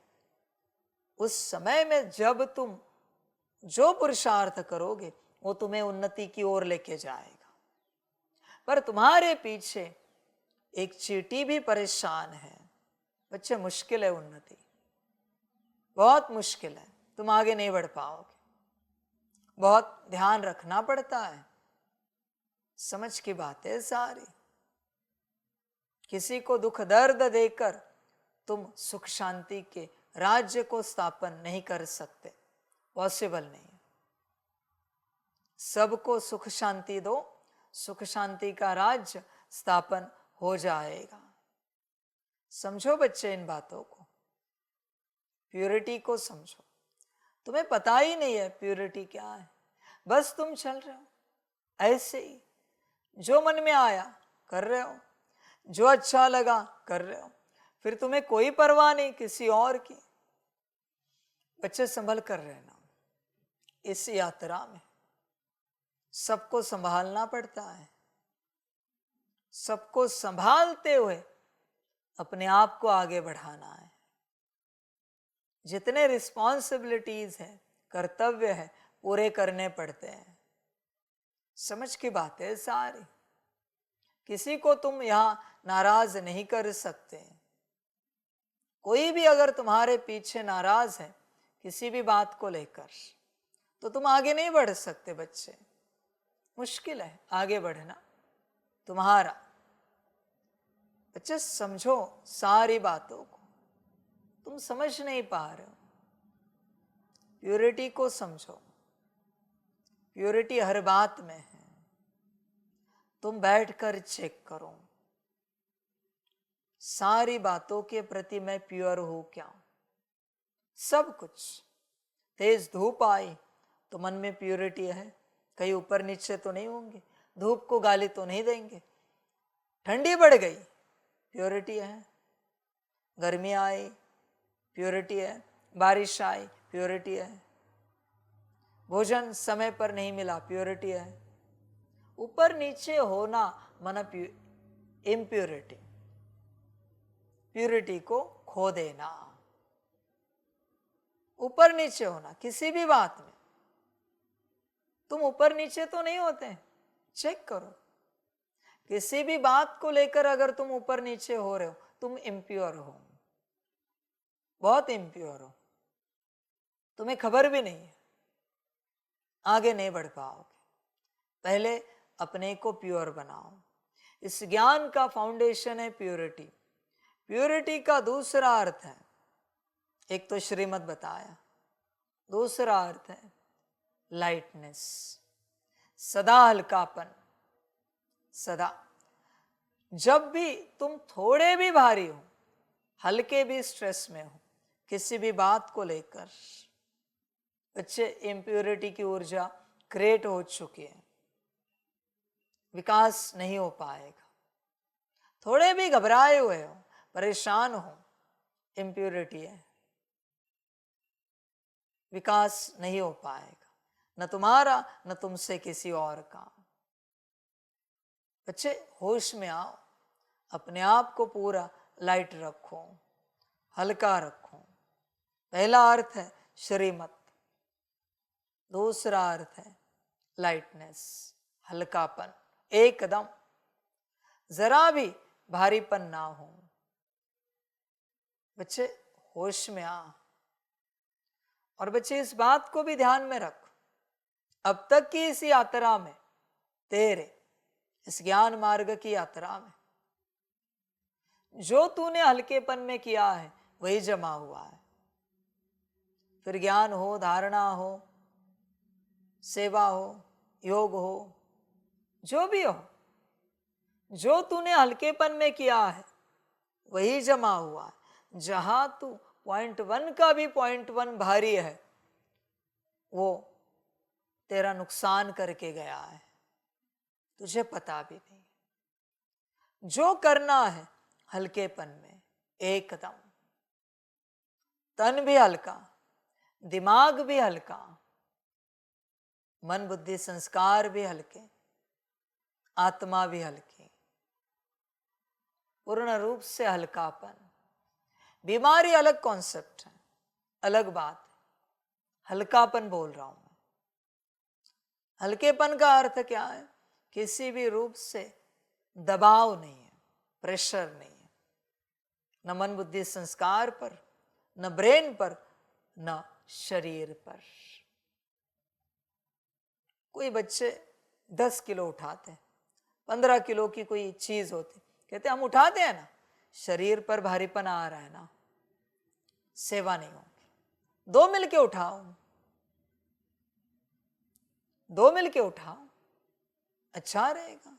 उस समय में जब तुम जो पुरुषार्थ करोगे वो तुम्हें उन्नति की ओर लेके जाएगा। पर तुम्हारे पीछे एक चींटी भी परेशान है, बच्चे मुश्किल है उन्नति, बहुत मुश्किल है, तुम आगे नहीं बढ़ पाओगे। बहुत ध्यान रखना पड़ता है, समझ की बात है सारी। किसी को दुख दर्द देकर तुम सुख शांति के राज्य को स्थापन नहीं कर सकते, पॉसिबल नहीं। सबको सुख शांति दो, सुख शांति का राज्य स्थापन हो जाएगा। समझो बच्चे इन बातों को, प्योरिटी को समझो। तुम्हें पता ही नहीं है प्योरिटी क्या है, बस तुम चल रहे हो ऐसे ही, जो मन में आया कर रहे हो, जो अच्छा लगा कर रहे हो, फिर तुम्हें कोई परवाह नहीं किसी और की। बच्चे संभल कर रहना, इस यात्रा में सबको संभालना पड़ता है। सबको संभालते हुए अपने आप को आगे बढ़ाना है। जितने रिस्पॉन्सिबिलिटीज हैं, कर्तव्य है, पूरे करने पड़ते हैं। समझ की बात है सारी। किसी को तुम यहां नाराज नहीं कर सकते। कोई भी अगर तुम्हारे पीछे नाराज है किसी भी बात को लेकर, तो तुम आगे नहीं बढ़ सकते बच्चे। मुश्किल है आगे बढ़ना तुम्हारा। बच्चे समझो सारी बातों को, तुम समझ नहीं पा रहे हो। प्योरिटी को समझो, प्योरिटी हर बात में है। तुम बैठकर चेक करो, सारी बातों के प्रति मैं प्योर हूं क्या? सब कुछ। तेज धूप आई तो मन में प्योरिटी है, कहीं ऊपर नीचे तो नहीं होंगे, धूप को गाली तो नहीं देंगे। ठंडी बढ़ गई, प्योरिटी है। गर्मी आई, प्योरिटी है। बारिश आई, प्योरिटी है। भोजन समय पर नहीं मिला, प्योरिटी है। ऊपर नीचे होना माना इम्प्योरिटी, प्योरिटी को खो देना। ऊपर नीचे होना किसी भी बात में, तुम ऊपर नीचे तो नहीं होते, चेक करो। किसी भी बात को लेकर अगर तुम ऊपर नीचे हो रहे हो, तुम इम्प्योर हो, बहुत इम्प्योर हो, तुम्हें खबर भी नहीं है, आगे नहीं बढ़ पाओगे। पहले अपने को प्योर बनाओ। इस ज्ञान का फाउंडेशन है प्योरिटी। प्योरिटी का दूसरा अर्थ है, एक तो श्रीमत बताया, दूसरा अर्थ है लाइटनेस, सदा हल्कापन। सदा, जब भी तुम थोड़े भी भारी हो, हल्के भी स्ट्रेस में हो, किसी भी बात को लेकर, बच्चे इम्प्योरिटी की ऊर्जा क्रिएट हो चुकी है, विकास नहीं हो पाएगा। थोड़े भी घबराए हुए हो, परेशान हो, इम्प्योरिटी है, विकास नहीं हो पाएगा, न तुम्हारा न तुमसे किसी और का। बच्चे होश में आओ, अपने आप को पूरा लाइट रखो, हल्का रखो। पहला अर्थ है श्रीमत, दूसरा अर्थ है लाइटनेस, हल्कापन, एकदम, जरा भी भारीपन ना हो। बच्चे होश में आ। और बच्चे इस बात को भी ध्यान में रख, अब तक की इस यात्रा में, तेरे इस ज्ञान मार्ग की यात्रा में, जो तूने हल्केपन में किया है वही जमा हुआ है। फिर ज्ञान हो, धारणा हो, सेवा हो, योग हो, जो भी हो, जो तूने हल्केपन में किया है वही जमा हुआ है। जहां तू 0.1 का भी 0.1 भारी है, वो तेरा नुकसान करके गया है, तुझे पता भी नहीं। जो करना है हल्केपन में, एकदम, तन भी हल्का, दिमाग भी हल्का, मन बुद्धि संस्कार भी हल्के, आत्मा भी हल्की, पूर्ण रूप से हल्कापन। बीमारी अलग कॉन्सेप्ट है, अलग बात है, हल्कापन बोल रहा हूं मैं। हल्केपन का अर्थ क्या है? किसी भी रूप से दबाव नहीं है, प्रेशर नहीं है, न मन बुद्धि संस्कार पर, न ब्रेन पर, न शरीर पर। कोई बच्चे 10 किलो उठाते हैं, 15 किलो की कोई चीज होती, कहते हम उठाते हैं ना, शरीर पर भारीपन आ रहा है ना, सेवा नहीं होगी। 2 मिलके उठाओ, 2 मिलके उठाओ, अच्छा रहेगा।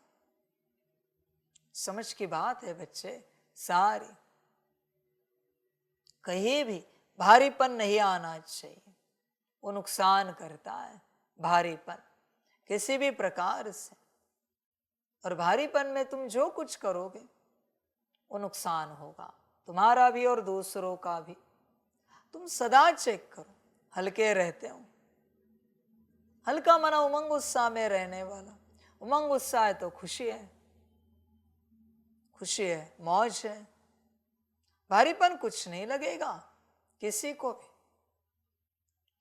समझ की बात है बच्चे सारी। कहीं भी भारीपन नहीं आना चाहिए, वो नुकसान करता है, भारीपन किसी भी प्रकार से। और भारीपन में तुम जो कुछ करोगे वो नुकसान होगा, तुम्हारा भी और दूसरों का भी। तुम सदा चेक करो, हल्के रहते हो। हल्का मना उमंग उत्साह में रहने वाला। उमंग उत्साह है तो खुशी है, खुशी है, मौज है, भारीपन कुछ नहीं लगेगा किसी को भी।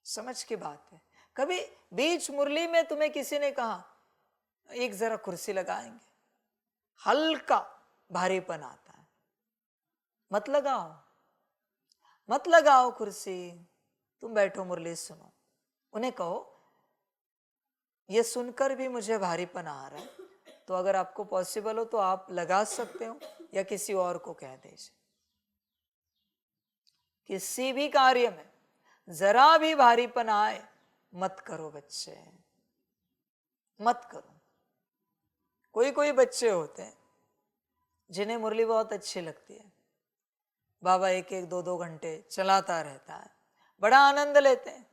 समझ की बात है। कभी बीच मुरली में तुम्हें किसी ने कहा एक जरा कुर्सी लगाएंगे, हल्का भारीपन आता है, मत लगाओ, मत लगाओ कुर्सी, तुम बैठो मुरली सुनो। उन्हें कहो ये सुनकर भी मुझे भारीपन आ रहा है, तो अगर आपको पॉसिबल हो तो आप लगा सकते हो, या किसी और को कह दीजिए। किसी भी कार्य में जरा भी भारीपन आए मत करो बच्चे, मत करो। कोई कोई बच्चे होते हैं जिन्हें मुरली बहुत अच्छी लगती है, बाबा एक एक दो दो घंटे चलाता रहता है, बड़ा आनंद लेते हैं।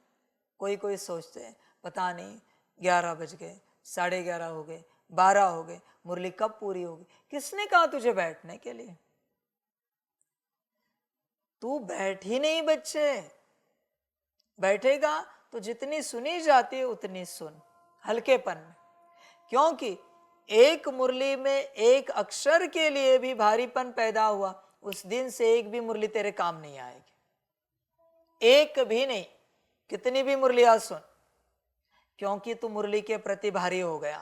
कोई कोई सोचते हैं पता नहीं 11 बज गए, 11:30 हो गए, 12 हो गए, मुरली कब पूरी होगी। किसने कहा तुझे बैठने के लिए? तू बैठ ही नहीं बच्चे। बैठेगा तो जितनी सुनी जाती है उतनी सुन, हल्केपन में। क्योंकि एक मुरली में एक अक्षर के लिए भी भारीपन पैदा हुआ, उस दिन से एक भी मुरली तेरे काम नहीं आएगी, एक भी नहीं, कितनी भी मुरलियां सुन, क्योंकि तू मुरली के प्रति भारी हो गया।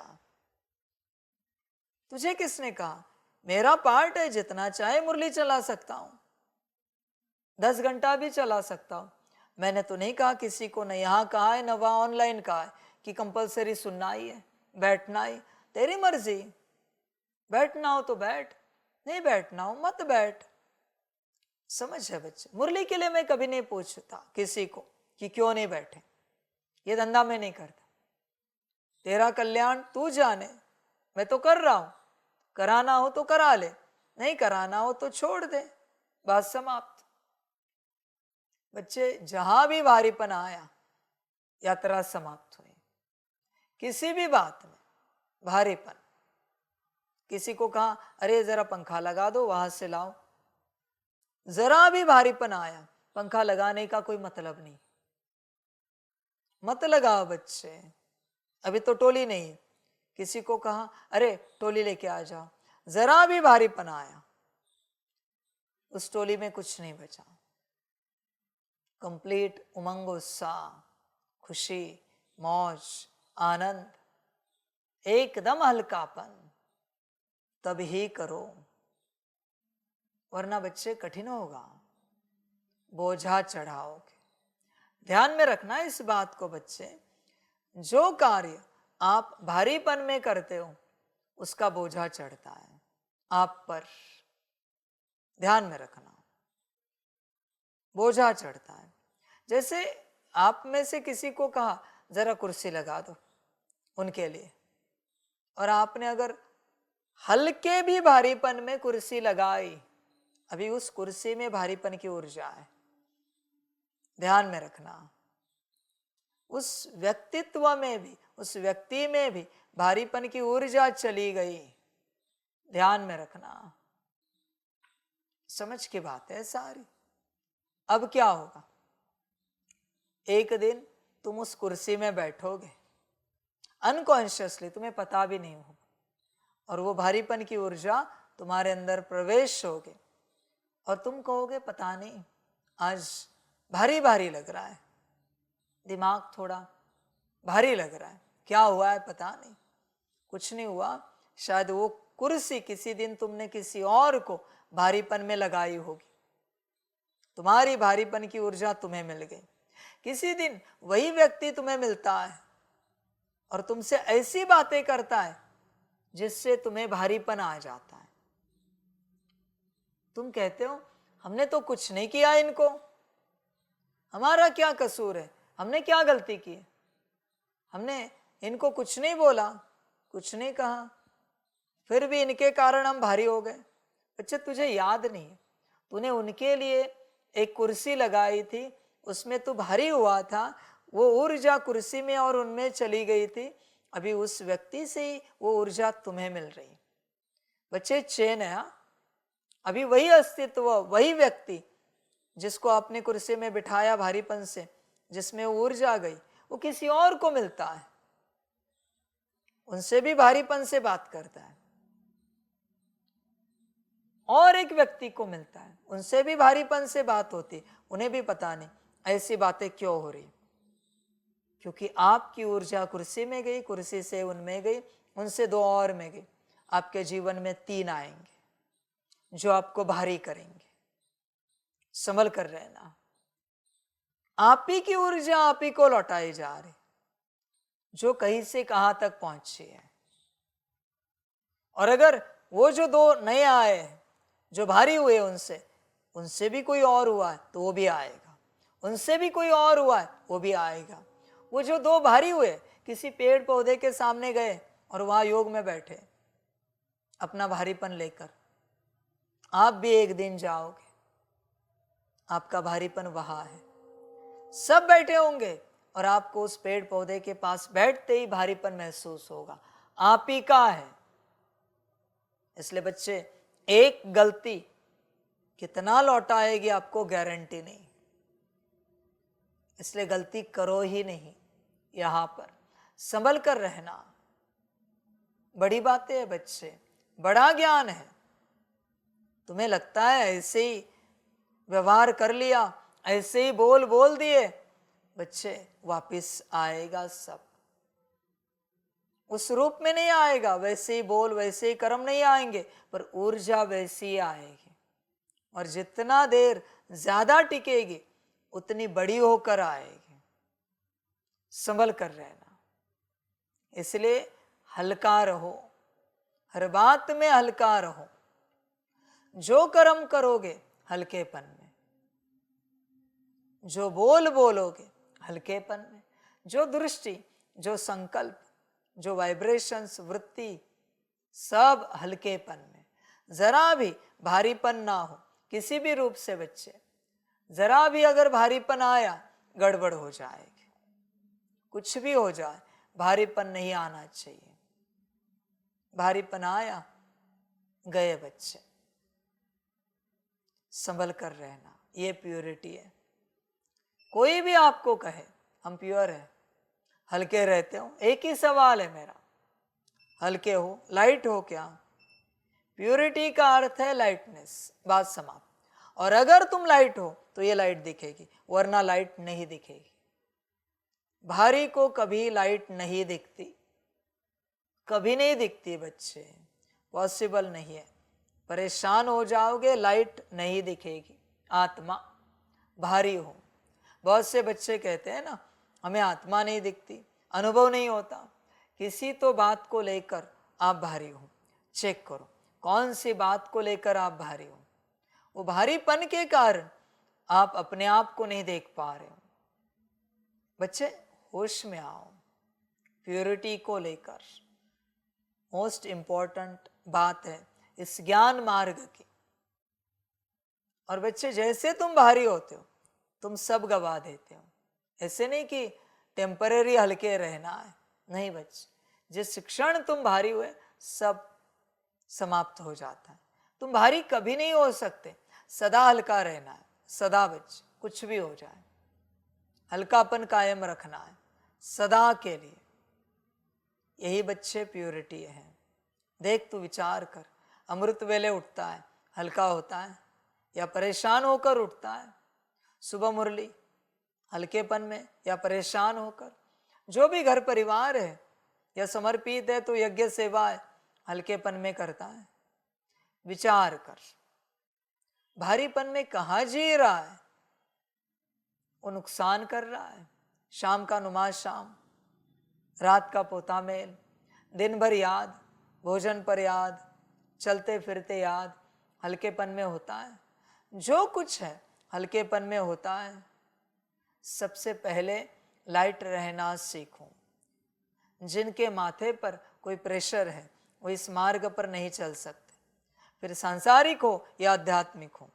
तुझे किसने कहा? मेरा पार्ट है, जितना चाहे मुरली चला सकता हूं, 10 घंटा भी चला सकता हूं। मैंने तो नहीं कहा किसी को, न यहां कहा है न वहां ऑनलाइन कहा है कि कंपलसरी सुनना ही है, बैठना ही। तेरी मर्जी, बैठना हो तो बैठ, नहीं बैठना हो मत बैठ। समझ है बच्चे? मुरली के लिए मैं कभी नहीं पूछता किसी को कि क्यों नहीं बैठे, ये धंधा मैं नहीं करता। तेरा कल्याण तू जाने, मैं तो कर रहा हूं, कराना हो तो करा ले, नहीं कराना हो तो छोड़ दे, बात समाप्त। बच्चे जहां भी भारीपन आया, यात्रा समाप्त हुई। किसी भी बात में भारीपन, किसी को कहा अरे जरा पंखा लगा दो, वहां से लाओ, जरा भी भारीपन आया, पंखा लगाने का कोई मतलब नहीं, मत लगाओ बच्चे। अभी तो टोली नहीं, किसी को कहा अरे टोली लेके आ जाओ, जरा भी भारीपन आया, उस टोली में कुछ नहीं बचा। कंप्लीट उमंग, उत्साह, खुशी, मौज, आनंद, एकदम हल्कापन, तब ही करो, वरना बच्चे कठिन होगा, बोझा चढ़ाओगे। ध्यान में रखना इस बात को बच्चे, जो कार्य आप भारीपन में करते हो उसका बोझा चढ़ता है आप पर, ध्यान में रखना, बोझा चढ़ता है। जैसे आप में से किसी को कहा जरा कुर्सी लगा दो उनके लिए, और आपने अगर हल्के भी भारीपन में कुर्सी लगाई, अभी उस कुर्सी में भारीपन की ऊर्जा है, ध्यान में रखना। उस व्यक्तित्व में भी, उस व्यक्ति में भी भारीपन की ऊर्जा चली गई, ध्यान में रखना। समझ की बात है सारी। अब क्या होगा? एक दिन तुम उस कुर्सी में बैठोगे, अनकॉन्शियसली, तुम्हें पता भी नहीं होगा, और वो भारीपन की ऊर्जा तुम्हारे अंदर प्रवेश होगी, और तुम कहोगे पता नहीं आज भारी भारी लग रहा है, दिमाग थोड़ा भारी लग रहा है, क्या हुआ है पता नहीं। कुछ नहीं हुआ, शायद वो कुर्सी किसी दिन तुमने किसी और को भारीपन में लगाई होगी, तुम्हारी भारीपन की ऊर्जा तुम्हें मिल गई। किसी दिन वही व्यक्ति तुम्हें मिलता है और तुमसे ऐसी बातें करता है जिससे तुम्हें भारीपन आ जाता है। तुम कहते हो हमने तो कुछ नहीं किया इनको, हमारा क्या कसूर है, हमने क्या गलती की, हमने इनको कुछ नहीं बोला, कुछ नहीं कहा, फिर भी इनके कारण हम भारी हो गए। बच्चे तुझे याद नहीं है, तूने उनके लिए एक कुर्सी लगाई थी, उसमें तू भारी हुआ था, वो ऊर्जा कुर्सी में और उनमें चली गई थी, अभी उस व्यक्ति से ही वो ऊर्जा तुम्हें मिल रही। बच्चे चैन है, अभी वही अस्तित्व, वही व्यक्ति जिसको आपने कुर्सी में बिठाया भारीपन से, जिसमें ऊर्जा गई, वो किसी और को मिलता है, उनसे भी भारीपन से बात करता है, और एक व्यक्ति को मिलता है, उनसे भी भारीपन से बात होती, उन्हें भी पता नहीं ऐसी बातें क्यों हो रही, क्योंकि आपकी ऊर्जा कुर्सी में गई, कुर्सी से उनमें गई, उनसे 2 और में गई, आपके जीवन में 3 आएंगे जो आपको भारी करेंगे। संभल कर रहना, आप ही की ऊर्जा आप ही को लौटाई जा रही, जो कहीं से कहां तक पहुंची है। और अगर वो जो 2 नए आए जो भारी हुए, उनसे भी कोई और हुआ है तो वो भी आएगा, उनसे भी कोई और हुआ है वो भी आएगा। वो जो 2 भारी हुए किसी पेड़ पौधे के सामने गए और वहां योग में बैठे अपना भारीपन लेकर, आप भी एक दिन जाओगे, आपका भारीपन वहां है। सब बैठे होंगे और आपको उस पेड़ पौधे के पास बैठते ही भारीपन महसूस होगा, आप ही का है। इसलिए बच्चे, एक गलती कितना लौटाएगी आपको गारंटी नहीं, इसलिए गलती करो ही नहीं। यहां पर संभल कर रहना बड़ी बातें है बच्चे, बड़ा ज्ञान है। तुम्हें लगता है ऐसे ही व्यवहार कर लिया, ऐसे ही बोल दिए, बच्चे वापिस आएगा सब उस रूप में नहीं आएगा। वैसे ही बोल, वैसे ही कर्म नहीं आएंगे, पर ऊर्जा वैसी ही आएगी। और जितना देर ज्यादा टिकेगी उतनी बड़ी होकर आएगी। संभल कर रहना। इसलिए हल्का रहो, हर बात में हल्का रहो। जो कर्म करोगे हल्केपन में, जो बोल बोलोगे हल्केपन में, जो दृष्टि, जो संकल्प, जो वाइब्रेशंस, वृत्ति, सब हल्केपन में। जरा भी भारीपन ना हो किसी भी रूप से बच्चे। जरा भी अगर भारीपन आया गड़बड़ हो जाएगी। कुछ भी हो जाए भारीपन नहीं आना चाहिए। भारीपन आया गए बच्चे। संभल कर रहना, ये प्योरिटी है। कोई भी आपको कहे हम प्योर है, हल्के रहते हो, एक ही सवाल है मेरा, हल्के हो, लाइट हो क्या? प्योरिटी का अर्थ है लाइटनेस, बात समाप्त। और अगर तुम लाइट हो तो ये लाइट दिखेगी, वरना लाइट नहीं दिखेगी। भारी को कभी लाइट नहीं दिखती, कभी नहीं दिखती बच्चे, पॉसिबल नहीं है। परेशान हो जाओगे, लाइट नहीं दिखेगी। आत्मा भारी हो। बहुत से बच्चे कहते हैं ना, हमें आत्मा नहीं दिखती, अनुभव नहीं होता। किसी तो बात को लेकर आप भारी हो। चेक करो कौन सी बात को लेकर आप भारी हो। वो भारीपन के कारण आप अपने आप को नहीं देख पा रहे हो। बच्चे होश में आओ। प्योरिटी को लेकर मोस्ट इंपॉर्टेंट बात है इस ज्ञान मार्ग की। और बच्चे, जैसे तुम भारी होते हो तुम सब गवा देते हो। ऐसे नहीं कि टेम्पररी हल्के रहना है, नहीं बच्चे। जिस क्षण तुम भारी हुए सब समाप्त हो जाता है। तुम भारी कभी नहीं हो सकते, सदा हल्का रहना है, सदा बच्चे, कुछ भी हो जाए हल्कापन कायम रखना है सदा के लिए। यही बच्चे प्योरिटी है। देख तू विचार कर, अमृत वेले उठता है हल्का होता है या परेशान होकर उठता है? सुबह मुरली हल्केपन में या परेशान होकर? जो भी घर परिवार है या समर्पित है तो यज्ञ सेवा है, हल्केपन में करता है। विचार कर, भारीपन में कहाँ जी रहा है? वो नुकसान कर रहा है। शाम का नुमाज शाम, रात का पोता मेल, दिन भर याद, भोजन पर याद, चलते फिरते याद, हल्केपन में होता है। जो कुछ है हल्केपन में होता है। सबसे पहले लाइट रहना सीखो। जिनके माथे पर कोई प्रेशर है वो इस मार्ग पर नहीं चल सकते, फिर सांसारिक हो या आध्यात्मिक हो।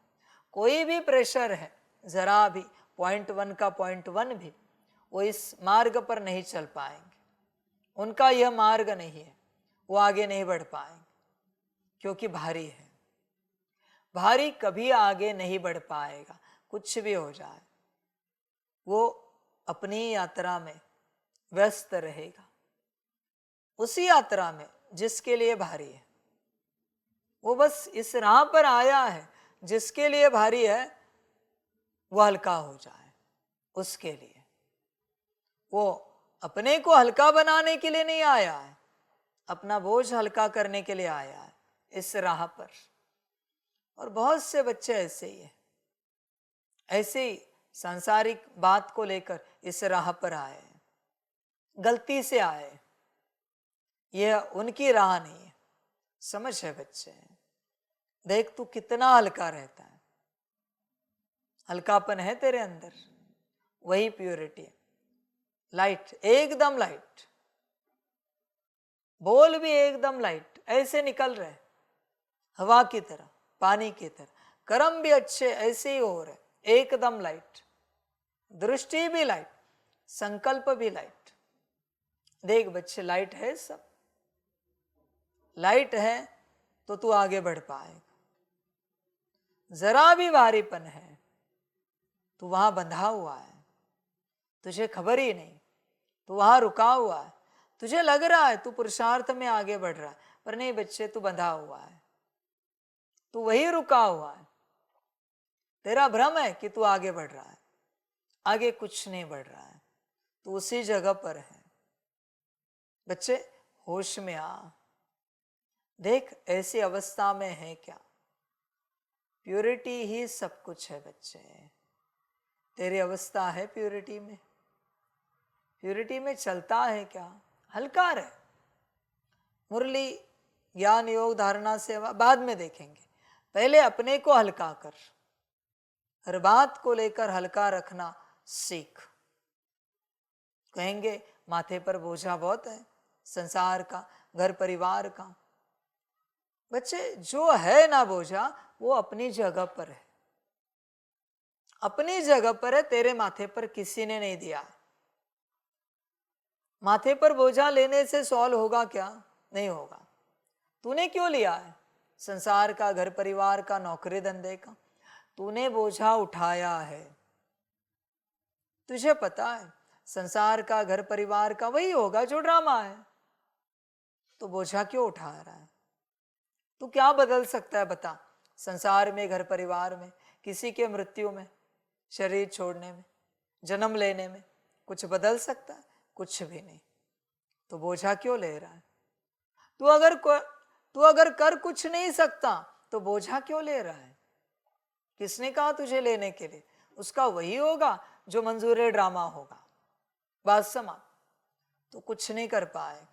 कोई भी प्रेशर है जरा भी, पॉइंट 1 का पॉइंट 1 भी, वो इस मार्ग पर नहीं चल पाएंगे। उनका यह मार्ग नहीं है, वो आगे नहीं बढ़ पाएंगे क्योंकि भारी है। भारी कभी आगे नहीं बढ़ पाएगा, कुछ भी हो जाए। वो अपनी यात्रा में व्यस्त रहेगा, उसी यात्रा में जिसके लिए भारी है। वो बस इस राह पर आया है, जिसके लिए भारी है वो हल्का हो जाए, उसके लिए। वो अपने को हल्का बनाने के लिए नहीं आया है, अपना बोझ हल्का करने के लिए आया है इस राह पर। और बहुत से बच्चे ऐसे ही है, ऐसे ही सांसारिक बात को लेकर इस राह पर आए हैं, गलती से आए। यह उनकी राह नहीं है, समझ है बच्चे। देख तू कितना हल्का रहता है, हल्कापन है तेरे अंदर, वही प्योरिटी है। लाइट, एकदम लाइट, बोल भी एकदम लाइट, ऐसे निकल रहे हवा की तरह, पानी की तरह। कर्म भी अच्छे ऐसे ही हो रहे, एकदम लाइट, दृष्टि भी लाइट, संकल्प भी लाइट। देख बच्चे, लाइट है, सब लाइट है तो तू आगे बढ़ पाएगा। जरा भी भारीपन है, तू वहां बंधा हुआ है, तुझे खबर ही नहीं, तू वहां रुका हुआ है। तुझे लग रहा है तू पुरुषार्थ में आगे बढ़ रहा है, पर नहीं बच्चे, तू बंधा हुआ है, तू वही रुका हुआ है। तेरा भ्रम है कि तू आगे बढ़ रहा है, आगे कुछ नहीं बढ़ रहा है, तू उसी जगह पर है। बच्चे होश में आ, देख ऐसी अवस्था में है क्या? प्योरिटी ही सब कुछ है बच्चे। तेरी अवस्था है प्योरिटी में? प्योरिटी में चलता है क्या? हल्का रहे। मुरली, ज्ञान, योग, धारणा, सेवा बाद में देखेंगे, पहले अपने को हल्का कर। हर बात को लेकर हल्का रखना सीख। कहेंगे माथे पर बोझा बहुत है, संसार का, घर परिवार का। बच्चे जो है ना बोझा, वो अपनी जगह पर है, अपनी जगह पर है, तेरे माथे पर किसी ने नहीं दिया। माथे पर बोझा लेने से सॉल्व होगा क्या? नहीं होगा। तूने क्यों लिया है? संसार का, घर परिवार का, नौकरी धंधे का। तूने बोझा उठाया है, तुझे पता है संसार का, घर परिवार का वही होगा जो ड्रामा है। तो बोझा क्यों उठा रहा है? तू क्या बदल सकता है बता? संसार में, घर परिवार में, किसी के मृत्यु में, शरीर छोड़ने में, जन्म लेने में कुछ बदल सकता है? कुछ भी नहीं। तो बोझा क्यों ले रहा है? तू अगर कर कुछ नहीं सकता तो बोझा क्यों ले रहा है? किसने कहा तुझे लेने के लिए? उसका वही होगा जो मंजूर ड्रामा होगा। बात समझ। तो कुछ नहीं कर पाएगा।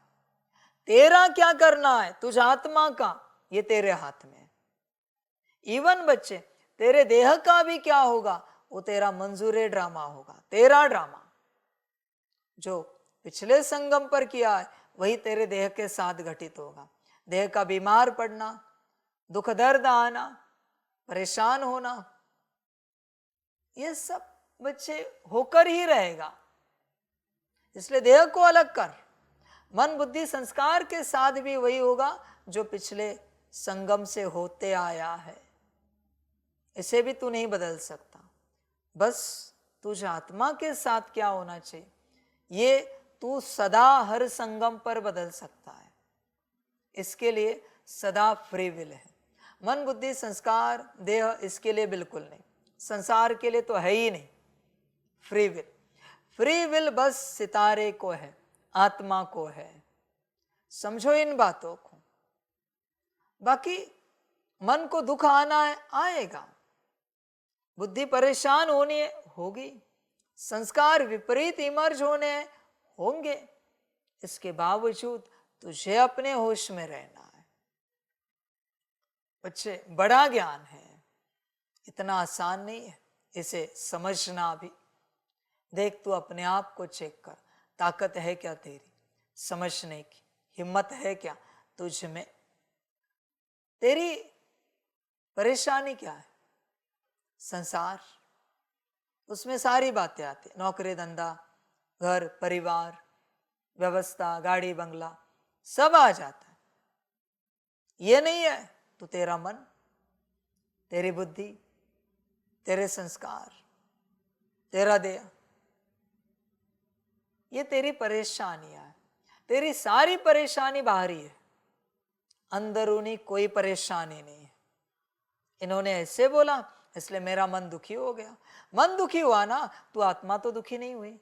तेरा क्या करना है? तुझ आत्मा का, ये तेरे हाथ में है। इवन बच्चे, तेरे देह का भी क्या होगा? वो तेरा मंजूर ड्रामा होगा, तेरा ड्रामा। जो पिछले संगम पर किया है वही तेरे देह के साथ घटित होगा। देह का बीमार पड़ना, दुख दर्द आना, परेशान होना, ये सब बच्चे होकर ही रहेगा। इसलिए देह को अलग कर। मन बुद्धि संस्कार के साथ भी वही होगा जो पिछले संगम से होते आया है। इसे भी तू नहीं बदल सकता। बस तुझ आत्मा के साथ क्या होना चाहिए, ये तू सदा हर संगम पर बदल सकता है। इसके लिए सदा फ्री विल है। मन बुद्धि संस्कार देह इसके लिए बिल्कुल नहीं, संसार के लिए तो है ही नहीं। फ्री विल, फ्री विल बस सितारे को है, आत्मा को है। समझो इन बातों को। बाकी मन को दुख आना है, आएगा। बुद्धि परेशान होनी है, होगी। संस्कार विपरीत इमर्ज होने हैं, होंगे। इसके बावजूद तुझे अपने होश में रहना है। बच्चे बड़ा ज्ञान है, इतना आसान नहीं है इसे समझना भी। देख तू अपने आप को चेक कर, ताकत है क्या तेरी समझने की? हिम्मत है क्या तुझ में? तेरी परेशानी क्या है? संसार, उसमें सारी बातें आती, नौकरी धंधा, घर परिवार, व्यवस्था, गाड़ी बंगला, सब आ जाता है। ये नहीं है तो तेरा मन, तेरी बुद्धि, तेरे संस्कार, तेरा देह, ये तेरी परेशानियां है। तेरी सारी परेशानी बाहरी है, अंदरूनी कोई परेशानी नहीं है। इन्होंने ऐसे बोला इसलिए मेरा मन दुखी हो गया। मन दुखी हुआ ना, तू आत्मा तो दुखी नहीं हुई।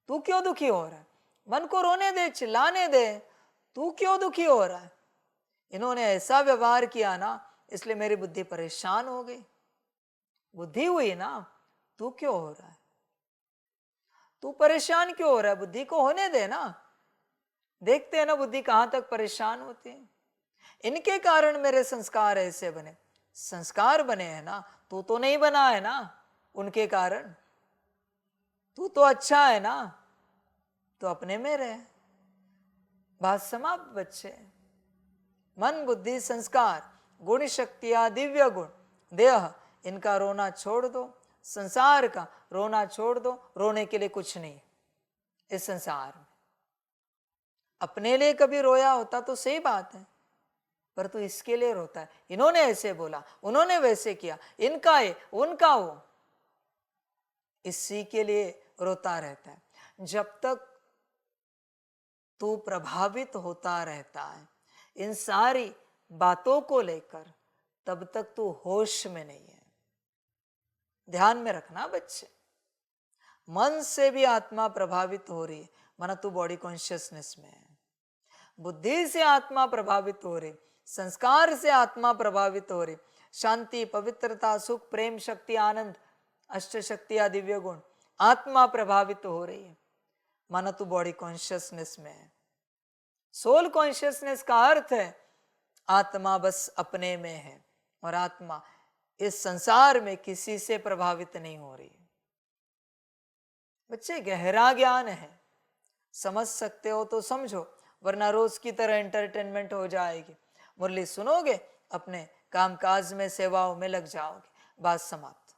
तू क्यों दुखी हो रहा है? मन को रोने दे, चिल्लाने दे। तू क्यों दुखी हो रहा है? इन्होंने ऐसा व्यवहार किया ना, इसलिए मेरी बुद्धि परेशान हो गई। बुद्धि हुई ना, तू क्यों हो रहा है? तू परेशान क्यों हो रहा है? बुद्धि को होने दे ना। देखते हैं ना बुद्धि कहां तक परेशान होती है। इनके कारण मेरे संस्कार ऐसे बने। संस्कार बने हैं ना, तू तो नहीं बना है ना उनके कारण। तू तो अच्छा है ना, तो अपने में रहे। बात समाप्त बच्चे। मन बुद्धि संस्कार, गुण शक्तियां, दिव्य गुण, देह, इनका रोना छोड़ दो, संसार का रोना छोड़ दो। रोने के लिए कुछ नहीं इस संसार में। अपने लिए कभी रोया होता तो सही बात है, पर तू इसके लिए रोता है। इन्होंने ऐसे बोला, उन्होंने वैसे किया, इनका ये उनका वो, इसी के लिए रोता रहता है। जब तक तू प्रभावित होता रहता है इन सारी बातों को लेकर, तब तक तू होश में नहीं है। ध्यान में रखना बच्चे, मन से भी आत्मा प्रभावित हो रही है, माना तू बॉडी कॉन्शियसनेस में है। बुद्धि से आत्मा प्रभावित हो रही, संस्कार से आत्मा प्रभावित हो रही, शांति, पवित्रता, सुख, प्रेम, शक्ति, आनंद, अष्ट शक्तियां, दिव्य गुण, आत्मा प्रभावित हो रही है, माना तू बॉडी कॉन्शियसनेस में है। सोल कॉन्शियसनेस का अर्थ है आत्मा बस अपने में है और आत्मा इस संसार में किसी से प्रभावित नहीं हो रही है। बच्चे गहरा ज्ञान है, समझ सकते हो तो समझो, वरना रोज की तरह एंटरटेनमेंट हो जाएगी। मुरली सुनोगे, अपने कामकाज में, सेवाओं में लग जाओगे, बात समाप्त।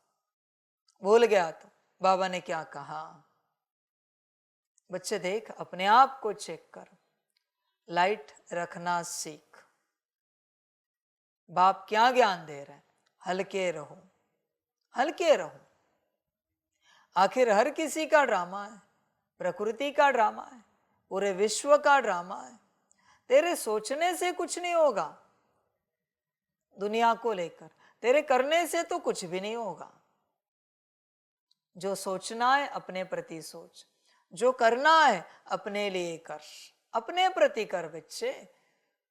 भूल गया तो बाबा ने क्या कहा। बच्चे देख, अपने आप को चेक कर, लाइट रखना सीख। बाप क्या ज्ञान दे रहा है, हल्के रहो, हल्के रहो। आखिर हर किसी का ड्रामा है, प्रकृति का ड्रामा है, पूरे विश्व का ड्रामा है। तेरे सोचने से कुछ नहीं होगा दुनिया को लेकर, तेरे करने से तो कुछ भी नहीं होगा। जो सोचना है अपने प्रति सोच, जो करना है अपने लिए कर, अपने प्रति कर। बच्चे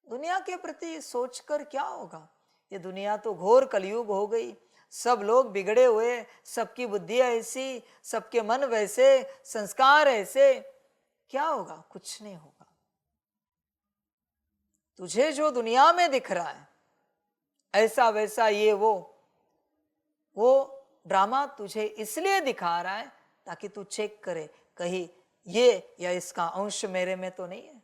दुनिया के प्रति सोचकर क्या होगा? ये दुनिया तो घोर कलयुग हो गई, सब लोग बिगड़े हुए, सबकी बुद्धि ऐसी, सबके मन वैसे, संस्कार ऐसे, क्या होगा? कुछ नहीं होगा। तुझे जो दुनिया में दिख रहा है ऐसा वैसा, ये वो ड्रामा तुझे इसलिए दिखा रहा है ताकि तू चेक करे, कहीं ये या इसका अंश मेरे में तो नहीं है।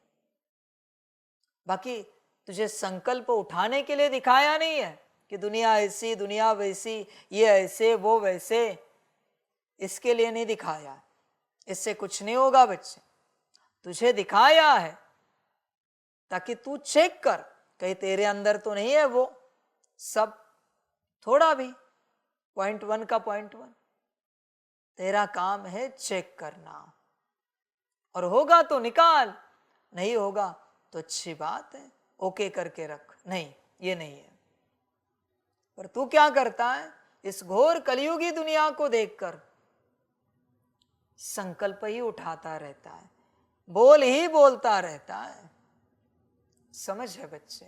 बाकी तुझे संकल्प उठाने के लिए दिखाया नहीं है कि दुनिया ऐसी, दुनिया वैसी, ये ऐसे, वो वैसे, इसके लिए नहीं दिखाया। इससे कुछ नहीं होगा बच्चे। तुझे दिखाया है ताकि तू चेक कर, कहीं तेरे अंदर तो नहीं है वो सब, थोड़ा भी, पॉइंट 1 का पॉइंट 1। तेरा काम है चेक करना, और होगा तो निकाल, नहीं होगा तो अच्छी बात है, ओके करके रख, नहीं ये नहीं है। पर तू क्या करता है? इस घोर कलयुगी दुनिया को देखकर संकल्प ही उठाता रहता है, बोल ही बोलता रहता है। समझ है बच्चे?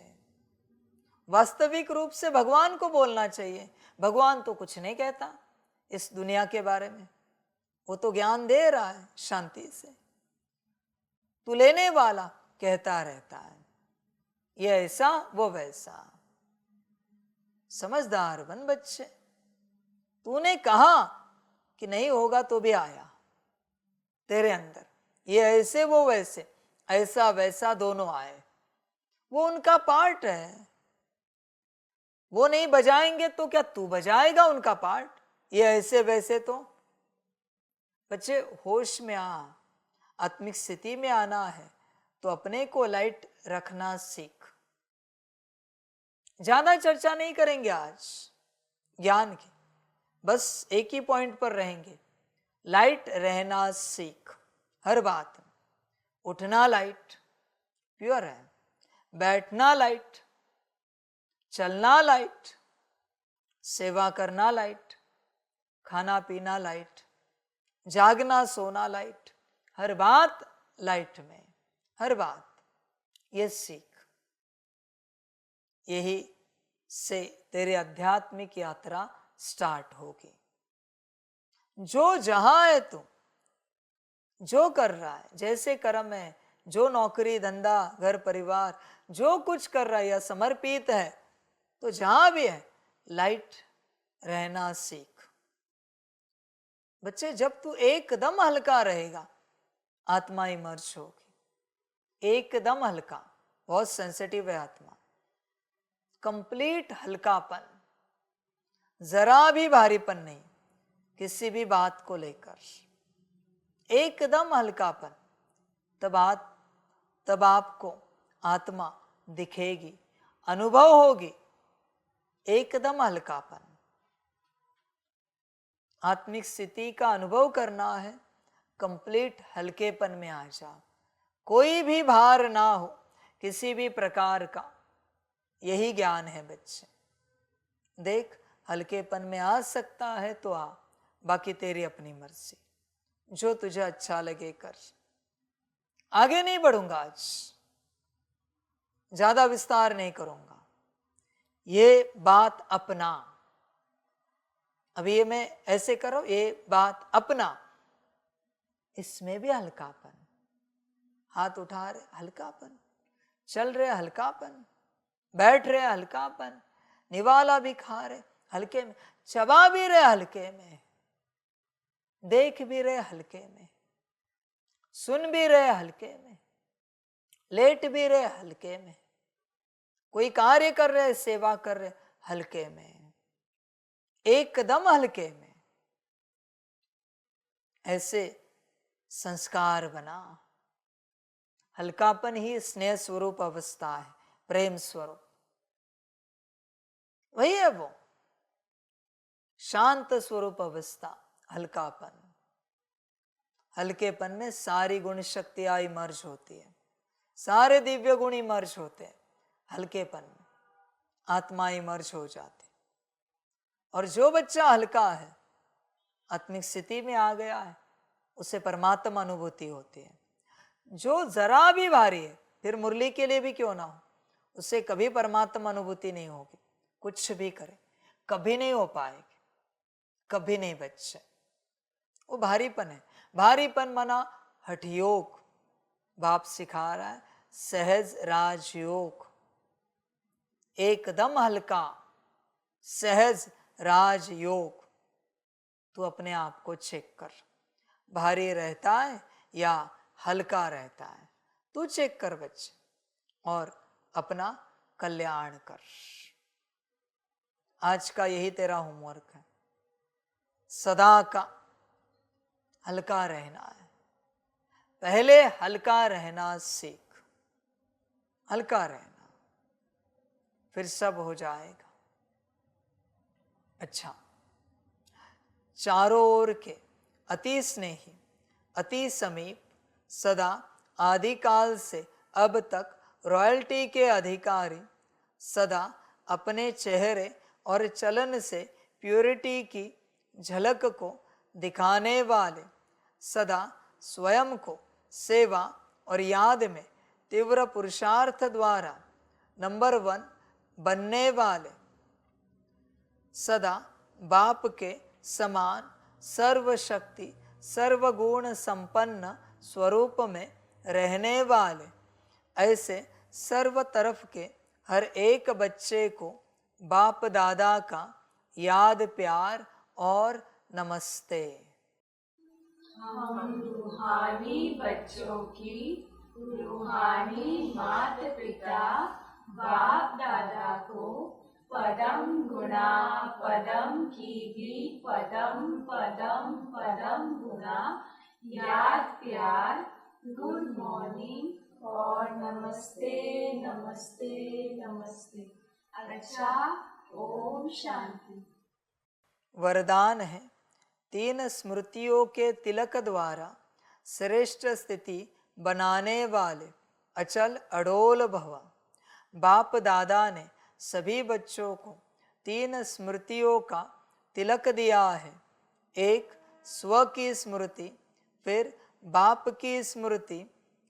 वास्तविक रूप से भगवान को बोलना चाहिए। भगवान तो कुछ नहीं कहता इस दुनिया के बारे में, वो तो ज्ञान दे रहा है शांति से। तू लेने वाला कहता रहता है, ये ऐसा, वो वैसा। समझदार बन बच्चे। तूने कहा कि नहीं होगा तो भी आया तेरे अंदर, ये ऐसे, वो वैसे, ऐसा वैसा दोनों आए। वो उनका पार्ट है, वो नहीं बजाएंगे तो क्या तू बजाएगा उनका पार्ट? ये ऐसे वैसे तो। बच्चे होश में आ, आत्मिक स्थिति में आना है तो अपने को लाइट रखना सीख। ज्यादा चर्चा नहीं करेंगे आज ज्ञान की, बस एक ही पॉइंट पर रहेंगे। लाइट रहना सीख हर बात में। उठना लाइट प्योर है, बैठना लाइट, चलना लाइट, सेवा करना लाइट, खाना पीना लाइट, जागना सोना लाइट, हर बात लाइट में, हर बात। ये सीख, यही से तेरे आध्यात्मिक यात्रा स्टार्ट होगी। जो जहां है तू, जो कर रहा है, जैसे कर्म है, जो नौकरी धंधा घर परिवार जो कुछ कर रहा है या समर्पित है, तो जहां भी है लाइट रहना सीख। बच्चे जब तू एकदम हल्का रहेगा आत्मा इमर्ज होगी। एकदम हल्का, बहुत सेंसिटिव है आत्मा, कंप्लीट हल्कापन। जरा भी भारीपन नहीं किसी भी बात को लेकर, एकदम हल्कापन। तब आपको आत्मा दिखेगी, अनुभव होगी, एकदम हल्कापन। आत्मिक स्थिति का अनुभव करना है, कंप्लीट हल्केपन में आ जाओ, कोई भी भार ना हो किसी भी प्रकार का। यही ज्ञान है बच्चे। देख, हल्केपन में आ सकता है तो आ, बाकी तेरी अपनी मर्जी, जो तुझे अच्छा लगे कर। आगे नहीं बढ़ूंगा, आज ज्यादा विस्तार नहीं करूंगा। ये बात अपना, अभी ये मैं ऐसे करो, ये बात अपना, इसमें भी हल्कापन। हाथ उठा रहे हल्कापन, चल रहे हल्कापन, बैठ रहे हल्कापन, निवाला भी खा रहे हल्के में, चबा भी रहे हल्के में, देख भी रहे हल्के में, सुन भी रहे हल्के में, लेट भी रहे हल्के में, कोई कार्य कर रहे, सेवा कर रहे हल्के में, एकदम हल्के में। ऐसे संस्कार बना। हल्कापन ही स्नेह स्वरूप अवस्था है, प्रेम स्वरूप वही है वो। शांत स्वरूप अवस्था हल्कापन। हल्केपन में सारी गुण शक्तियां इमर्ज होती है, सारे दिव्य गुण इमर्ज होते हैं हल्केपन में, आत्मा इमर्ज हो जाती। और जो बच्चा हल्का है, आत्मिक स्थिति में आ गया है, उसे परमात्मा अनुभूति होती है। जो जरा भी भारी है, फिर मुरली के लिए भी क्यों ना हो, उसे कभी परमात्मा अनुभूति नहीं होगी। कुछ भी करे कभी नहीं हो पाएगी, कभी नहीं बच्चे। वो भारीपन है। भारीपन माना हठयोग। बाप सिखा रहा है सहज राजयोग, एकदम हल्का सहज राजयोग। तू अपने आप को चेक कर, भारी रहता है या हल्का रहता है, तू चेक कर बच्चे, और अपना कल्याण कर। आज का यही तेरा होमवर्क है, सदा का हल्का रहना है। पहले हल्का रहना सीख, हल्का रहना, फिर सब हो जाएगा। अच्छा, चारों ओर के अति स्नेही, अति समीप, सदा आदिकाल से अब तक रॉयल्टी के अधिकारी, सदा अपने चेहरे और चलन से प्योरिटी की झलक को दिखाने वाले, सदा स्वयं को सेवा और याद में तीव्र पुरुषार्थ द्वारा नंबर 1 बनने वाले, सदा बाप के समान सर्वशक्ति सर्वगुण संपन्न स्वरूप में रहने वाले, ऐसे सर्व तरफ के हर एक बच्चे को बाप दादा का याद प्यार और नमस्ते। हम रूहानी बच्चों की रूहानी माता पिता बाप दादा को पदम गुणा पदम की भी पदम पदम पदम गुणा याद प्यार, गुड मॉर्निंग और नमस्ते नमस्ते नमस्ते। अच्छा, ओम शांति। वरदान है 3 स्मृतियों के तिलक द्वारा श्रेष्ठ स्थिति बनाने वाले अचल अडोल भव। बाप दादा ने सभी बच्चों को 3 स्मृतियों का तिलक दिया है। एक स्व की स्मृति, फिर बाप की स्मृति,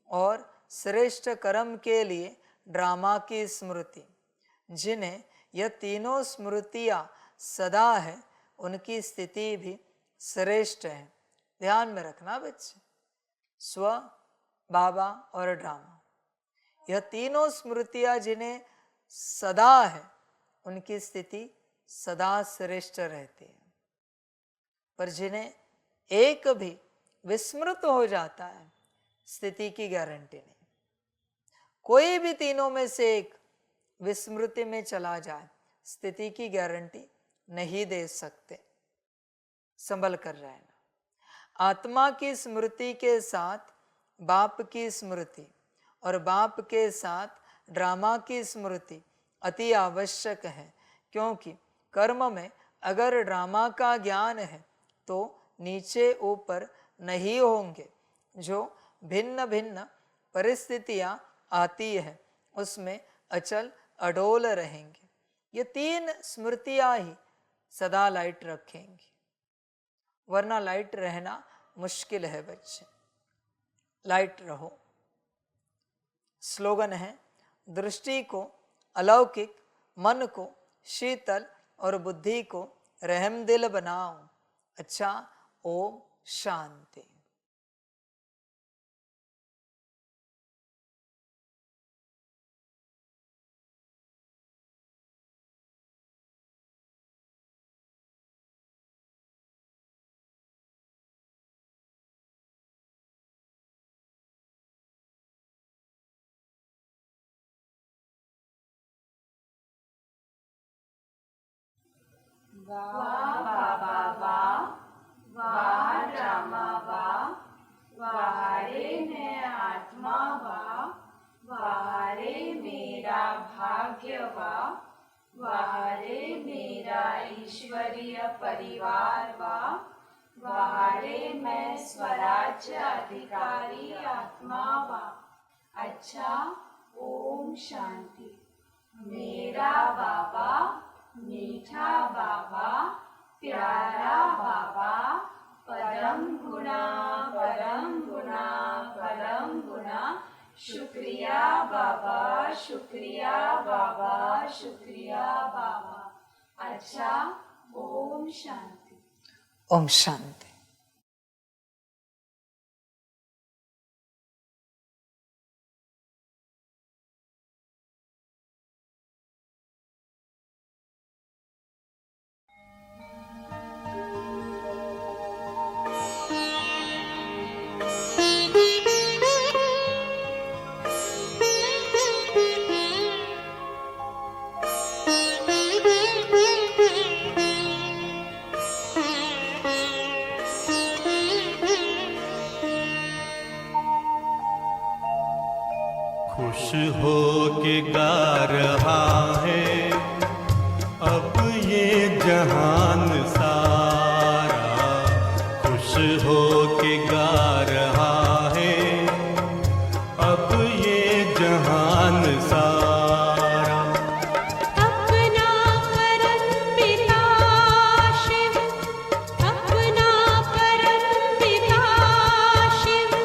और श्रेष्ठ कर्म के लिए ड्रामा की स्मृति। जिन्हें यह तीनों स्मृतियाँ सदा है, उनकी स्थिति भी श्रेष्ठ है। ध्यान में रखना बच्चे, स्व, बाबा और ड्रामा, यह तीनों स्मृतियाँ जिन्हें सदा है, उनकी स्थिति सदा श्रेष्ठ रहती है। पर जिन्हें एक भी विस्मृत हो जाता है, स्थिति की गारंटी नहीं। कोई भी तीनों में से एक विस्मृति में चला जाए, स्थिति की गारंटी नहीं दे सकते। संभल कर रहना। आत्मा की स्मृति के साथ बाप की स्मृति और बाप के साथ ड्रामा की स्मृति अति आवश्यक है, क्योंकि कर्म में अगर ड्रामा का ज्ञान है तो नीचे ऊपर नहीं होंगे। जो भिन्न भिन्न परिस्थितियां आती है उसमें अचल अडोल रहेंगे। ये 3 स्मृतियां ही सदा लाइट रखेंगी, वरना लाइट रहना मुश्किल है बच्चे। लाइट रहो। स्लोगन है, दृष्टि को अलौकिक, मन को शीतल और बुद्धि को रहमदिल बनाओ। अच्छा, ओम शांति। वाह बाबा वाह, वाह ड्रामा वाह, वाह रे मैं आत्मा वाह, वाह रे मेरा भाग्य वाह, वाह रे मेरा ईश्वरीय परिवार वाह, वाह रे मैं स्वराज्य अधिकारी आत्मा वाह। अच्छा, ओम शांति। मेरा बाबा, मीठा बाबा, प्यारा बाबा, परम गुना परम गुना परम गुना, शुक्रिया बाबा, शुक्रिया बाबा, शुक्रिया बाबा। अच्छा, ओम शांति। ओम शांति। खुश हो के गा रहा है अब ये जहान सारा, खुश हो के गा रहा है अब ये जहान सारा। अपना परम पिता शिव, अपना परम पिता शिव,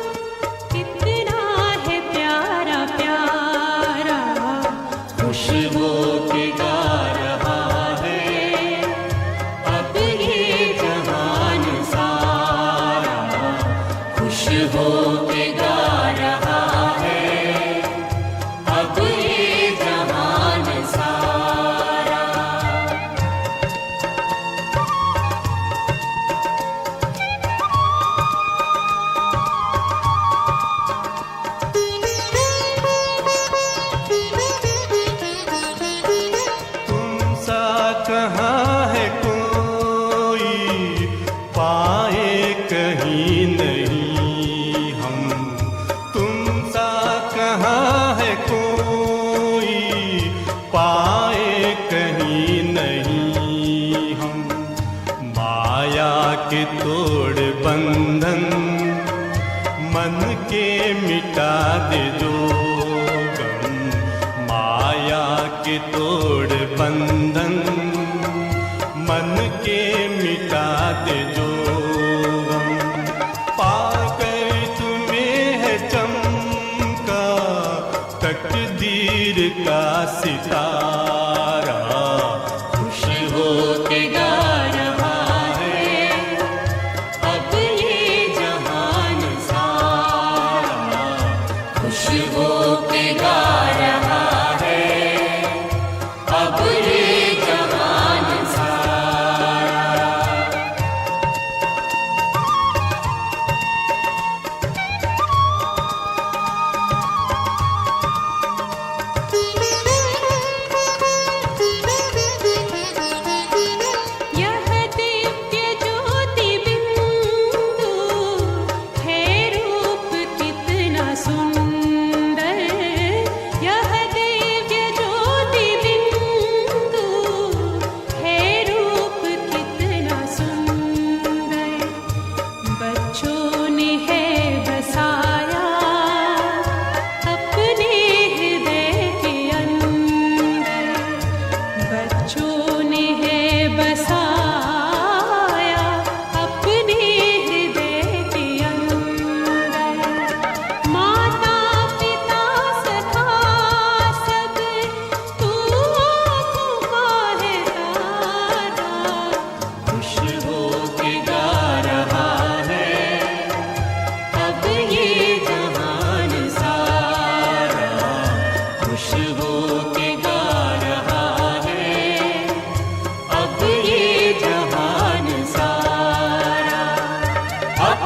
कितना है प्यारा प्यारा। खुश हो के गा रहा है अब ये जहान सारा, खुश हो के गा रहा है अब ये जहान सारा। तुम सा कहाँ है कोई पाए कहीं नहीं हम, तुम सा कहाँ है कोई पाए कहीं नहीं हम। माया के तोड़ बंधन मन के मिटा दे जो गम, माया के तोड़ बंधन मन के मिटा दे जो गम। पाकर तुम्हें है चमका तकदीर का सितारा, खुश हो के गा रहा है अब ये जहान सारा, खुश हो के गा रहा है अब ये जहान सारा।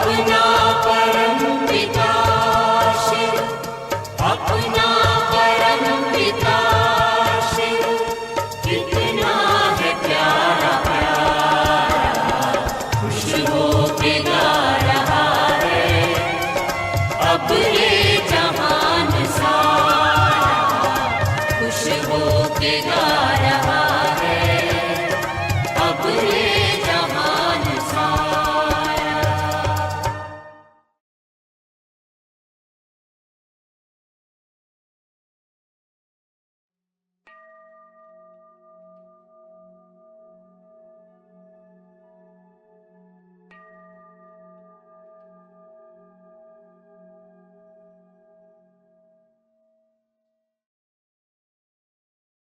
अपना